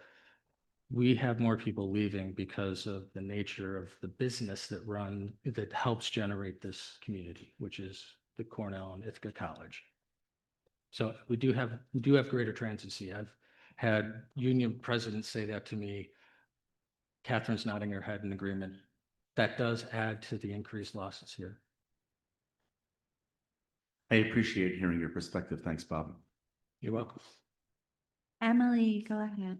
we have more people leaving because of the nature of the business that helps generate this community, which is the Cornell and Ithaca College. So we do have greater transiency. I've had union presidents say that to me. Catherine's nodding her head in agreement. That does add to the increased losses here. I appreciate hearing your perspective. Thanks, Bob. You're welcome. Emily, go ahead.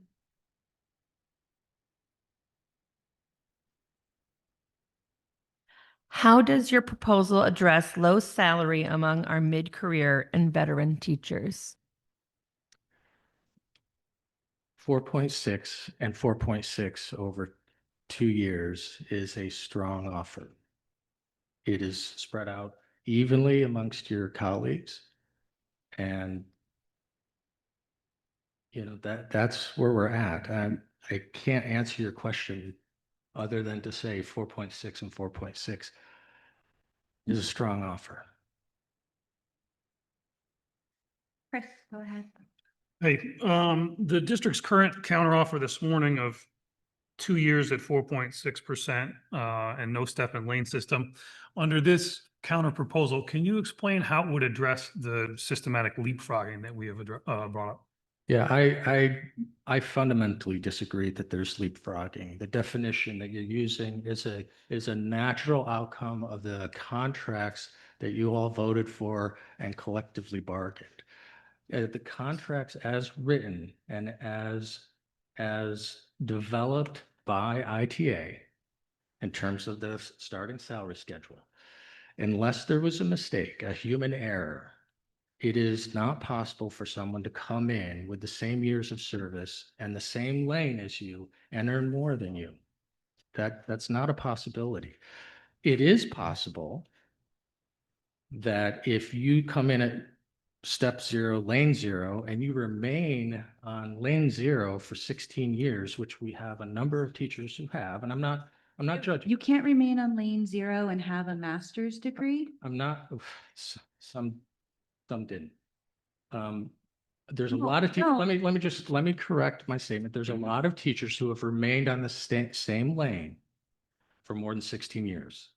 How does your proposal address low salary among our mid-career and veteran teachers? 4.6 and 4.6 over 2 years is a strong offer. It is spread out evenly amongst your colleagues. And, you know, that's where we're at. I can't answer your question other than to say 4.6 and 4.6 is a strong offer. Chris, go ahead. Hey, the district's current counteroffer this morning of 2 years at 4.6% and no step and lane system. Under this counter proposal, can you explain how it would address the systematic leapfrogging that we have brought up? Yeah, I fundamentally disagree that there's leapfrogging. The definition that you're using is a natural outcome of the contracts that you all voted for and collectively bargained. The contracts as written and as developed by ITA in terms of the starting salary schedule, unless there was a mistake, a human error, it is not possible for someone to come in with the same years of service and the same lane as you and earn more than you. That's not a possibility. It is possible that if you come in at step 0, lane 0, and you remain on lane 0 for 16 years, which we have a number of teachers who have, and I'm not judging. You can't remain on lane 0 and have a master's degree? I'm not, some didn't. There's a No, lot of teachers, no. let me correct my statement. There's a lot of teachers who have remained on the same lane for more than 16 years.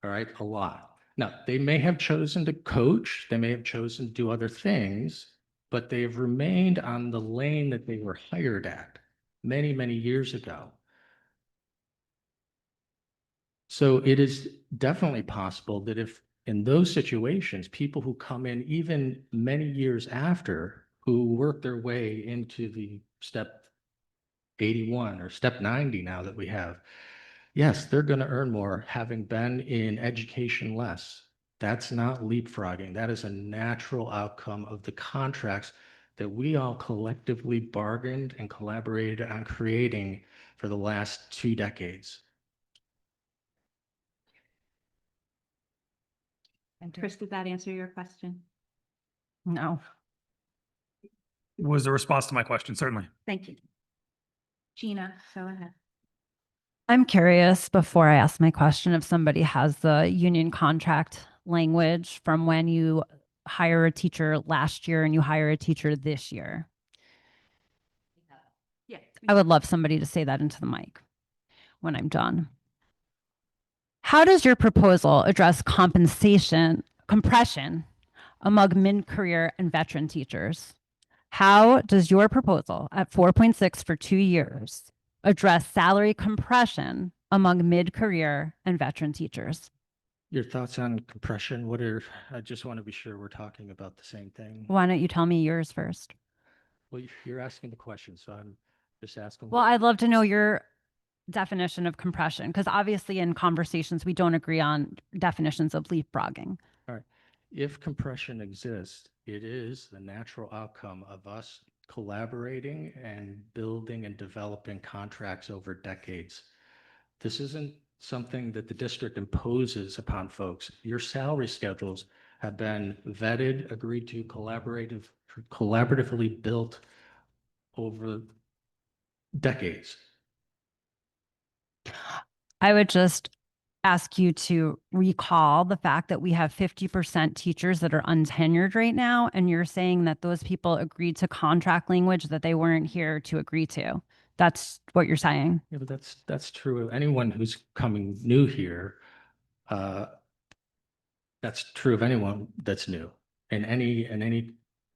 All right, a lot. Now, they may have chosen to coach, they may have chosen to do other things, but they have remained on the lane that they were hired at many, many years ago. So it is definitely possible that if in those situations, people who come in even many years after, who work their way into the step 81 or step 90 now that we have, yes, they're going to earn more having been in education less. That's not leapfrogging. That is a natural outcome of the contracts that we all collectively bargained and collaborated on creating for the last 2 decades. And Chris, did that answer your question? No. Was the response to my question, certainly. Thank you. Gina, go ahead. I'm curious, before I ask my question, if somebody has the union contract language from when you hire a teacher last year and you hire a teacher this year. Yeah. I would love somebody to say that into the mic when I'm done. How does your proposal address compression among mid-career and veteran teachers? How does your proposal at 4.6 for 2 years address salary compression among mid-career and veteran teachers. Your thoughts on compression? I just want to be sure we're talking about the same thing. Why don't you tell me yours first? Well, you're asking the question, so I'm just asking. Well, I'd love to know your definition of compression, because obviously in conversations, we don't agree on definitions of leapfrogging. All right. If compression exists, it is the natural outcome of us collaborating and building and developing contracts over decades. This isn't something that the district imposes upon folks. Your salary schedules have been vetted, agreed to, collaboratively built over decades. I would just ask you to recall the fact that we have 50% teachers that are untenured right now, and you're saying that those people agreed to contract language that they weren't here to agree to. That's what you're saying. Yeah, but that's true of anyone who's coming new here. That's true of anyone that's new in any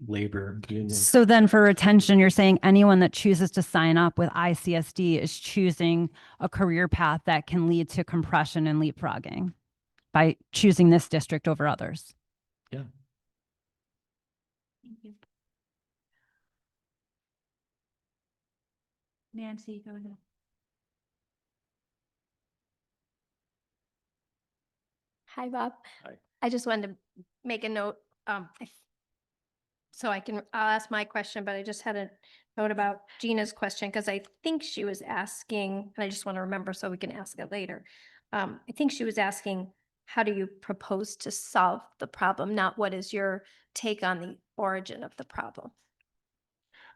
labor union. So then for retention, you're saying anyone that chooses to sign up with ICSD is choosing a career path that can lead to compression and leapfrogging by choosing this district over others. Yeah. Thank you. Nancy, go ahead. Hi, Bob. Hi. I just wanted to make a note, so I'll ask my question, but I just had a note about Gina's question, because I think she was asking, and I just want to remember so we can ask it later. I think she was asking, how do you propose to solve the problem, not what is your take on the origin of the problem?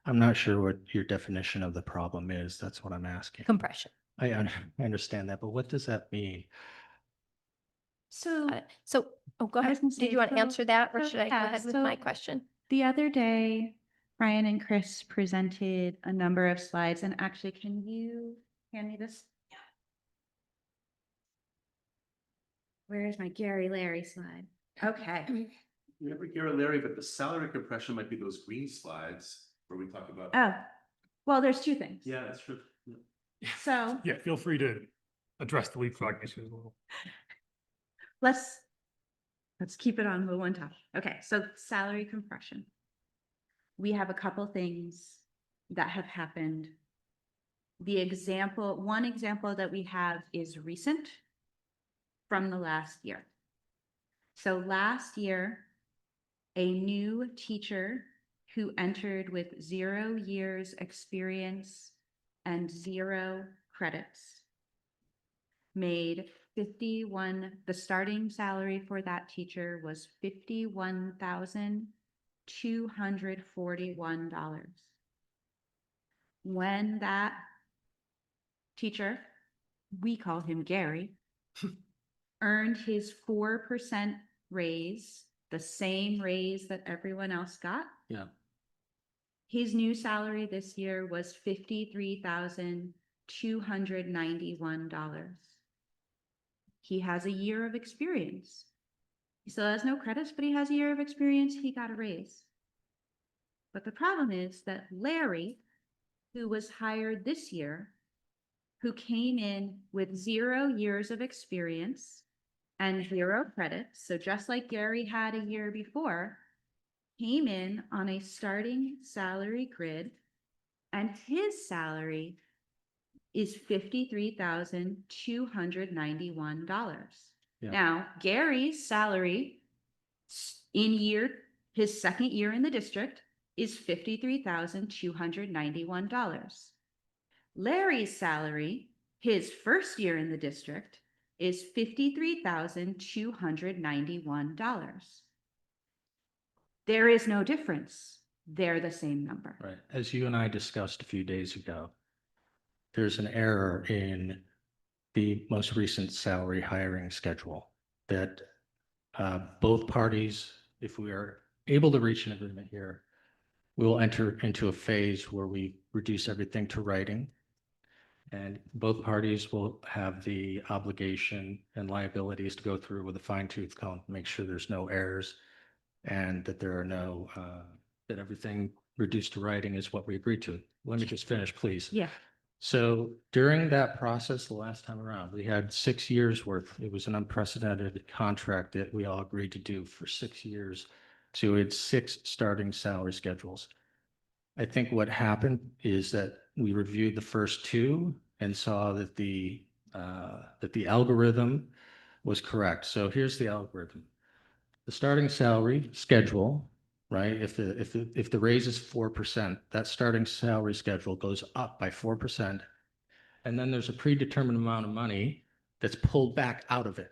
I'm not sure what your definition of the problem is. That's what I'm asking. Compression. I understand that, but what does that mean? So, Oh, go ahead. Did you want to answer that, or should I go yeah, ahead with so my question? the other day, Brian and Chris presented a number of slides, and actually, can you hand me this? Where's my Gary Larry slide? Okay. Remember Gary Larry, but the salary compression might be those green slides where we talk about. Oh, well, there's two things. Yeah, that's true. Yeah. So Yeah, feel free to address the leapfrog issue as well. let's keep it on the one topic. Okay, so salary compression. We have a couple things that have happened. One example that we have is recent from the last year. So last year, a new teacher who entered with 0 years experience and 0 credits made the starting salary for that teacher was $51,241. When that teacher, we call him Gary, earned his 4% raise, the same raise that everyone else got. Yeah. His new salary this year was $53,291. He has a year of experience. He still has no credits, but he has a year of experience. He got a raise. But the problem is that Larry, who was hired this year, who came in with 0 years of experience and 0 credits, so just like Gary had a year before, came in on a starting salary grid, and his salary is $53,291. Yeah. Now, Gary's salary his second year in the district is $53,291. Larry's salary, his first year in the district, is $53,291. There is no difference. They're the same number. Right. As you and I discussed a few days ago, there's an error in the most recent salary hiring schedule that both parties, if we are able to reach an agreement here, we will enter into a phase where we reduce everything to writing. And both parties will have the obligation and liabilities to go through with a fine-tooth comb, make sure there's no errors and that there are no, that everything reduced to writing is what we agreed to. Let me just finish, please. Yeah. So during that process, the last time around, we had 6 years worth. It was an unprecedented contract that we all agreed to do for 6 years. So we had 6 starting salary schedules. I think what happened is that we reviewed the first 2 and saw that the algorithm was correct. So here's the algorithm. The starting salary schedule, right? If the raise is 4%, that starting salary schedule goes up by 4%. And then there's a predetermined amount of money that's pulled back out of it.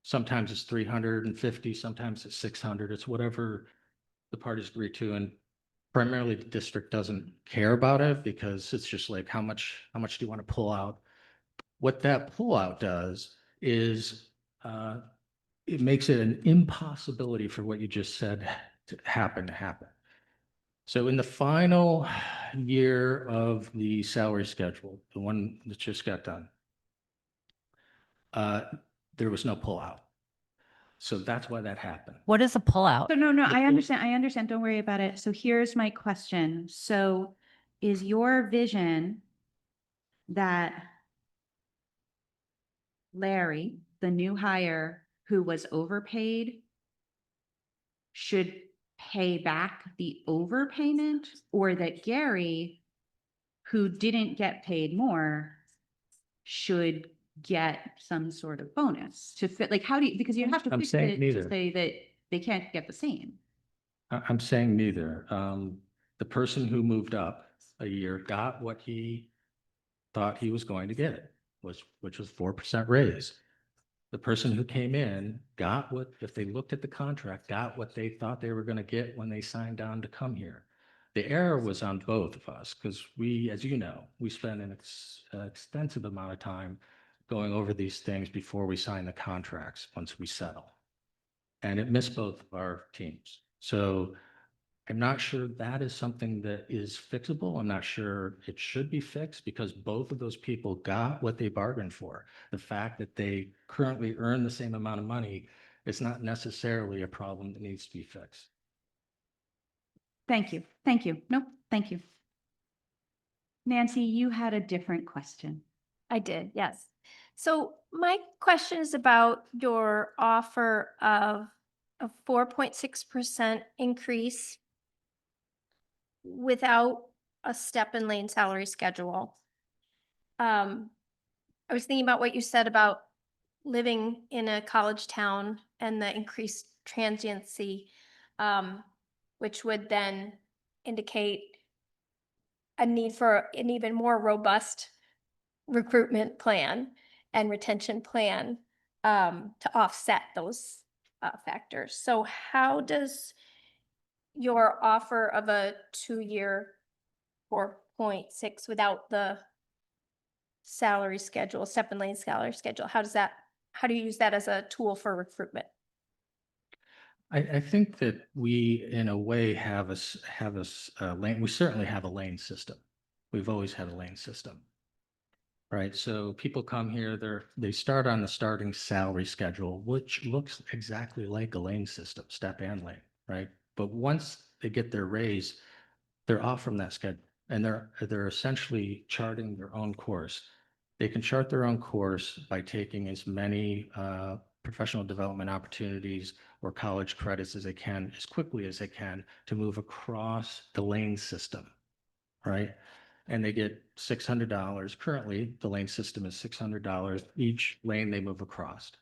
Sometimes it's 350, sometimes it's 600. It's whatever the parties agree to. And primarily the district doesn't care about it because it's just like, how much do you want to pull out? What that pullout does is it makes it an impossibility for what you just said to happen. So in the final year of the salary schedule, the one that just got done, there was no pullout. So that's why that happened. What is a pullout? So no, I understand. Don't worry about it. So here's my question. So is your vision that Larry, the new hire who was overpaid, should pay back the overpayment, or that Gary, who didn't get paid more, should get some sort of bonus to fit? Like, how do you, because you have to I'm fix saying it to neither. say that they can't get the same. I'm saying neither. The person who moved up a year got what he thought he was going to get, which was 4% raise. The person who came in got what, if they looked at the contract, got what they thought they were going to get when they signed on to come here. The error was on both of us because we, as you know, we spend an extensive amount of time going over these things before we sign the contracts once we settle. And it missed both of our teams. So I'm not sure that is something that is fixable. I'm not sure it should be fixed because both of those people got what they bargained for. The fact that they currently earn the same amount of money is not necessarily a problem that needs to be fixed. Thank you. Thank you. Nope. Thank you. Nancy, you had a different question. I did, yes. So my question is about your offer of a 4.6% increase without a step and lane salary schedule. I was thinking about what you said about living in a college town and the increased transiency, which would then indicate a need for an even more robust recruitment plan and retention plan to offset those factors. So how does your offer of a 2-year 4.6 without the salary schedule, step and lane salary schedule, how do you use that as a tool for recruitment? I think that we, in a way, have a lane. We certainly have a lane system. We've always had a lane system, right? So people come here, they start on the starting salary schedule, which looks exactly like a lane system, step and lane, right? But once they get their raise, they're off from that schedule, and they're essentially charting their own course. They can chart their own course by taking as many professional development opportunities or college credits as they can, as quickly as they can, to move across the lane system, right? And they get $600. Currently, the lane system is $600 each lane they move across.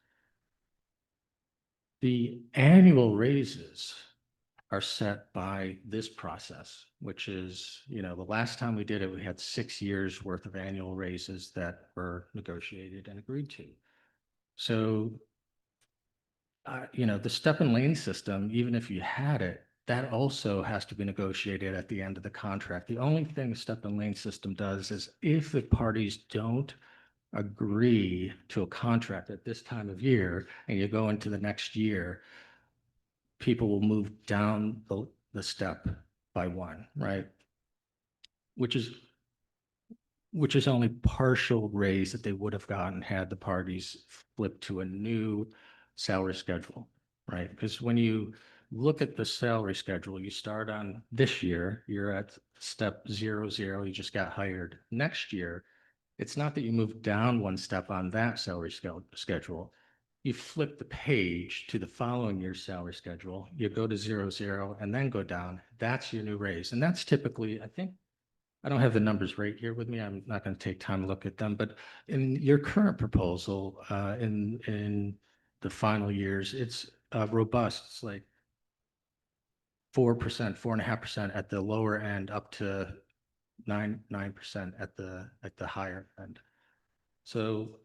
The annual raises are set by this process, which is, the last time we did it, we had 6 years worth of annual raises that were negotiated and agreed to. So, the step and lane system, even if you had it, that also has to be negotiated at the end of the contract. The only thing the step and lane system does is if the parties don't agree to a contract at this time of year and you go into the next year, people will move down the step by 1, right? Which is only partial raise that they would have gotten had the parties flipped to a new salary schedule, right? Because when you look at the salary schedule, you start on this year, you're at step 00, you just got hired. Next year, It's not that you move down one step on that salary schedule. You flip the page to the following year's salary schedule, you go to 0, and then go down. That's your new raise. And that's typically, I think, I don't have the numbers right here with me. I'm not going to take time to look at them, but in your current proposal, in the final years, it's robust. It's like 4%, 4.5% at the lower end, up to 9% at the higher end. So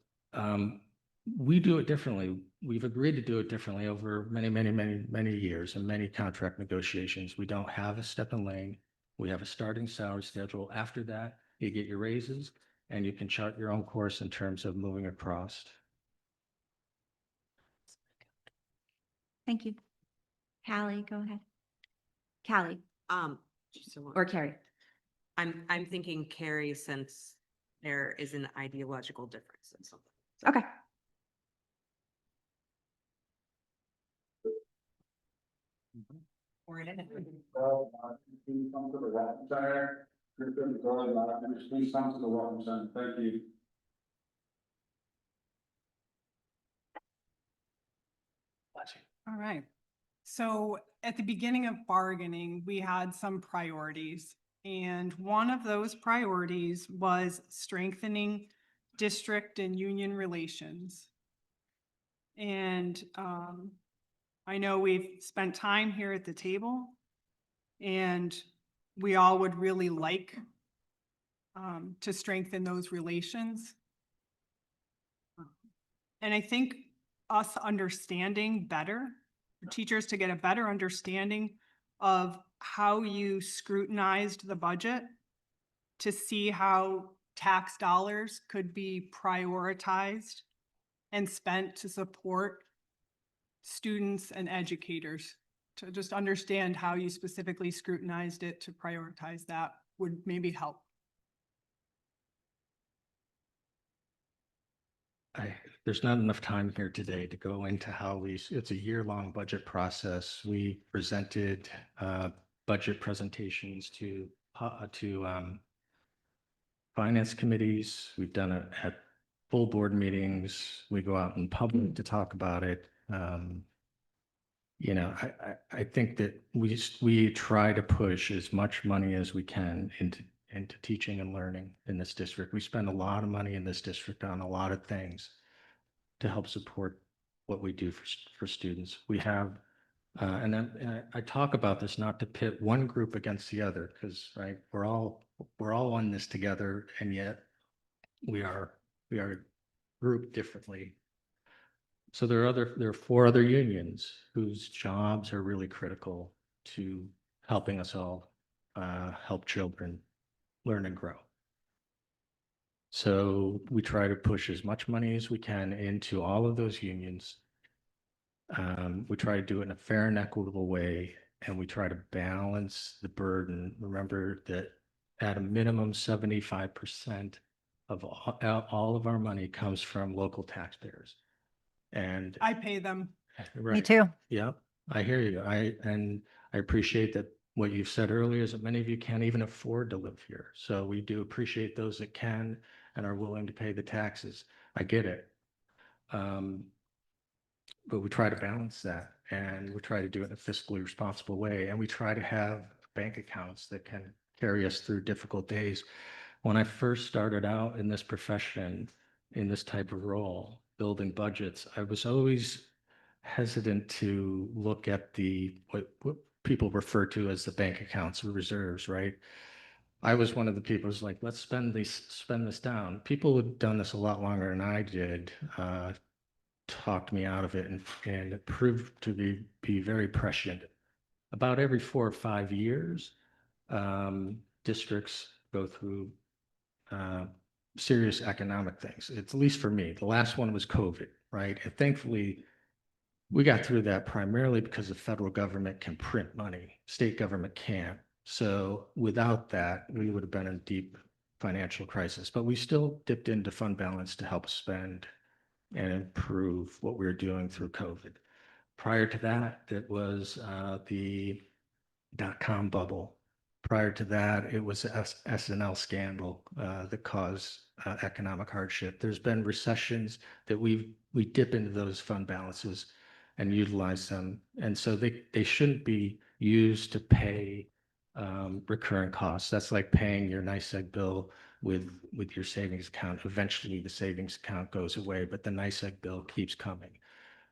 we do it differently. We've agreed to do it differently over many years and many contract negotiations. We don't have a step and lane. We have a starting salary schedule. After that, you get your raises and you can chart your own course in terms of moving across. Thank you. Callie, go ahead. Callie, or Carrie. I'm thinking Carrie, since there is an ideological difference in something. Okay. Or it is. Well, please come to the welcome center. Please come to the welcome center. Thank you. All right. So at the beginning of bargaining, we had some priorities. And one of those priorities was strengthening district and union relations. And I know we've spent time here at the table, and we all would really like to strengthen those relations. And I think us understanding better, for teachers to get a better understanding of how you scrutinized the budget to see how tax dollars could be prioritized and spent to support students and educators, to just understand how you specifically scrutinized it to prioritize that would maybe help. There's not enough time here today to go into how it's a year-long budget process. We presented budget presentations to finance committees. We've done it at full board meetings. We go out in public to talk about it. You know, I think that we try to push as much money as we can into teaching and learning in this district. We spend a lot of money in this district on a lot of things to help support what we do for students. We have, and I talk about this not to pit one group against the other, because right, we're all on this together, and yet we are grouped differently. So there are 4 other unions whose jobs are really critical to helping us all help children learn and grow. So we try to push as much money as we can into all of those unions. We try to do it in a fair and equitable way, and we try to balance the burden. Remember that at a minimum, 75% of all of our money comes from local taxpayers. And I pay them. right. Me too. Yeah, I hear you. I appreciate that. What you've said earlier is that many of you can't even afford to live here. So we do appreciate those that can and are willing to pay the taxes. I get it. But we try to balance that, and we try to do it in a fiscally responsible way. And we try to have bank accounts that can carry us through difficult days. When I first started out in this profession, in this type of role, building budgets, I was always hesitant to look at what people refer to as the bank accounts or reserves, right? I was one of the people who's like, let's spend this down. People who'd done this a lot longer than I did talked me out of it, and it proved to be very prescient. About every 4 or 5 years, districts go through serious economic things. It's at least for me. The last one was COVID, right? And thankfully, we got through that primarily because the federal government can print money. State government can't. So without that, we would have been in deep financial crisis. But we still dipped into fund balance to help spend and improve what we were doing through COVID. Prior to that, it was the dot-com bubble. Prior to that, it was SNL scandal that caused economic hardship. There's been recessions that we dip into those fund balances and utilize them. And so they shouldn't be used to pay recurring costs. That's like paying your NYSEG bill with your savings account. Eventually the savings account goes away, but the NYSEG bill keeps coming.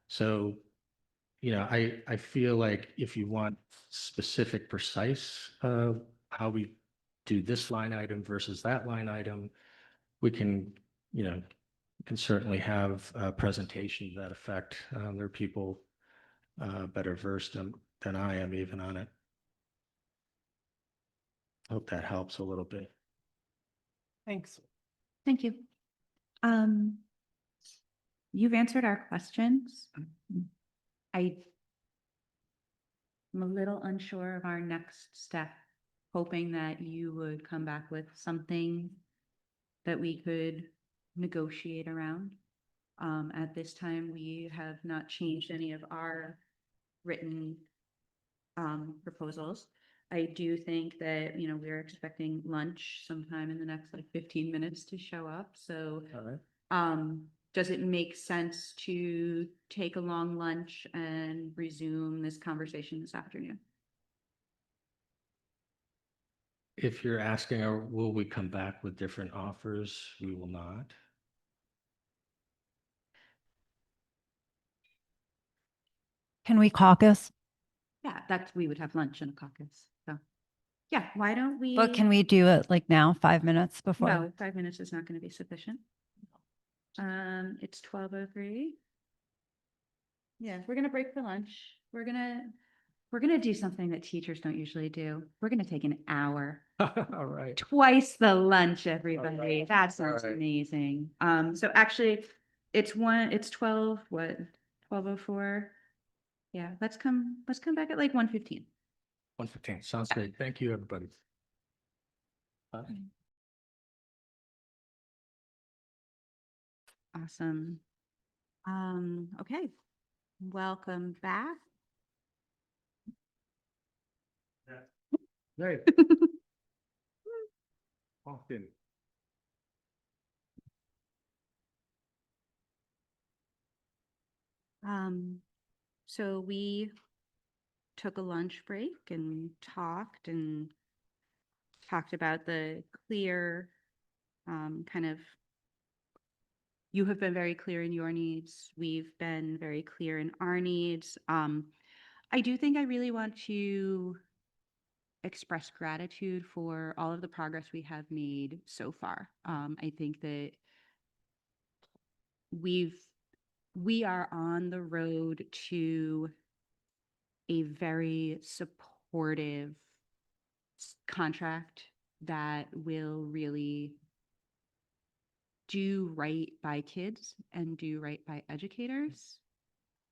So, you know, I feel like if you want specific, precise how we do this line item versus that line item, we can, you know, can certainly have a presentation to that effect. There are people better versed than I am even on it. Hope that helps a little bit. Thanks. Thank you. You've answered our questions. I'm a little unsure of our next step, hoping that you would come back with something that we could negotiate around. At this time, we have not changed any of our written proposals. I do think that, you know, we're expecting lunch sometime in the next like 15 minutes to show up. So All right. does it make sense to take a long lunch and resume this conversation this afternoon? If you're asking, will we come back with different offers? We will not. Can we caucus? Yeah, we would have lunch and a caucus. So yeah, why don't we? But can we do it like now, 5 minutes before? No, 5 minutes is not going to be sufficient. It's 12:03. Yeah, we're gonna break for lunch. We're gonna do something that teachers don't usually do. We're gonna take an hour. All right. Twice the lunch, everybody. right. That sounds right. amazing. So actually, it's 12, what, 12:04? Yeah, let's come back at like 1:15. 1:15. Sounds great. Thank you, everybody. Bye. Awesome. Okay. Welcome back. Right. Often. So we took a lunch break and talked about the clear, kind of, you have been very clear in your needs. We've been very clear in our needs. I do think I really want to express gratitude for all of the progress we have made so far. I think that we are on the road to a very supportive contract that will really do right by kids and do right by educators.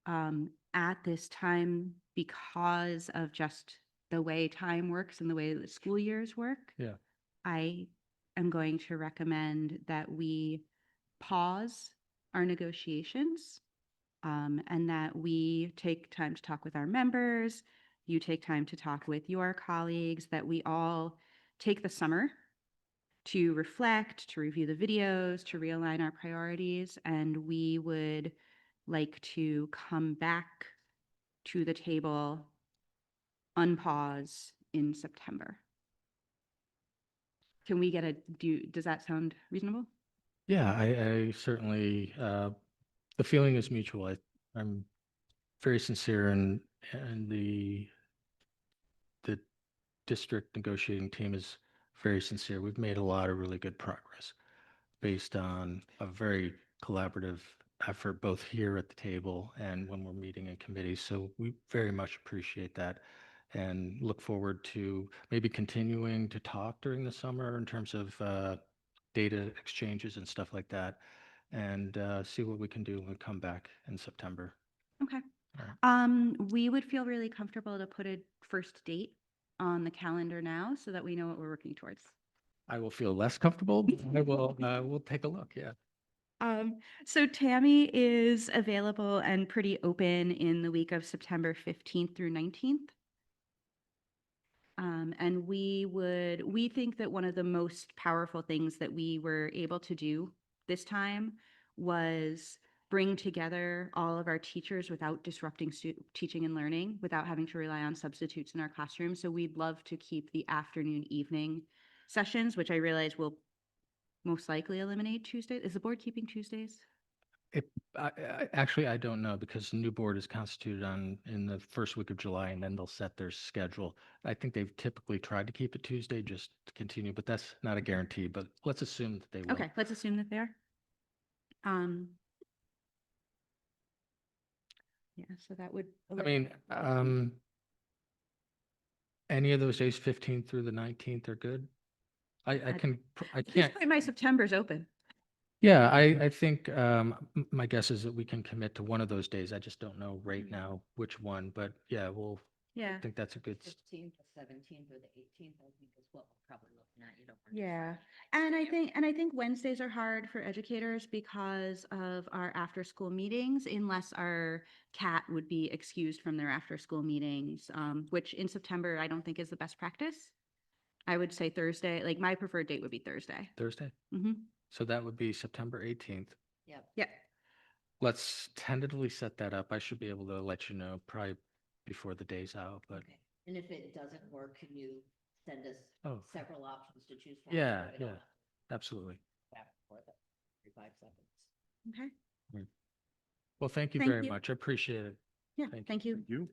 At this time, because of just the way time works and the way that school years work, Yeah. I am going to recommend that we pause our negotiations, and that we take time to talk with our members, you take time to talk with your colleagues, that we all take the summer to reflect, to review the videos, to realign our priorities, and we would like to come back to the table, unpause in September. Can we get does that sound reasonable? Yeah, I certainly, the feeling is mutual. I'm very sincere and the district negotiating team is very sincere. We've made a lot of really good progress based on a very collaborative effort, both here at the table and when we're meeting in committee. So we very much appreciate that and look forward to maybe continuing to talk during the summer in terms of data exchanges and stuff like that, and see what we can do when we come back in September. Okay. All right. We would feel really comfortable to put a first date on the calendar now so that we know what we're working towards. I will feel less comfortable, but I will, we'll take a look, yeah. So Tammy is available and pretty open in the week of September 15th through 19th. And we think that one of the most powerful things that we were able to do this time was bring together all of our teachers without disrupting teaching and learning, without having to rely on substitutes in our classroom. So we'd love to keep the afternoon, evening sessions, which I realize will most likely eliminate Tuesdays. Is the board keeping Tuesdays? Actually, I don't know because the new board is constituted in the first week of July, and then they'll set their schedule. I think they've typically tried to keep it Tuesday just to continue, but that's not a guarantee. But let's assume that they will. Okay, let's assume that they are. Yeah, so that would. I mean, any of those days, 15th through the 19th, are good. I At can't. this point, my September's open. Yeah, I think my guess is that we can commit to one of those days. I just don't know right now which one, but yeah, we'll. Yeah. I think that's a good. 15th, the 17th, or the 18th, I think is what we're probably looking at. You don't want to Yeah, decide. and I think Wednesdays are hard for educators because of our after-school meetings, unless our CAT would be excused from their after-school meetings, which in September I don't think is the best practice. I would say Thursday, like my preferred date would be Thursday. Thursday. Mm-hmm. So that would be September 18th. Yep. Yep. Let's tentatively set that up. I should be able to let you know probably before the day's out, but Okay. And if it doesn't work, can you send us Oh. several options to choose from? yeah, so we don't yeah, have absolutely. to back and forth every 5 seconds. Okay. Well, thank you Thank very you. much. I appreciate it. Yeah, Thank you. thank you. You?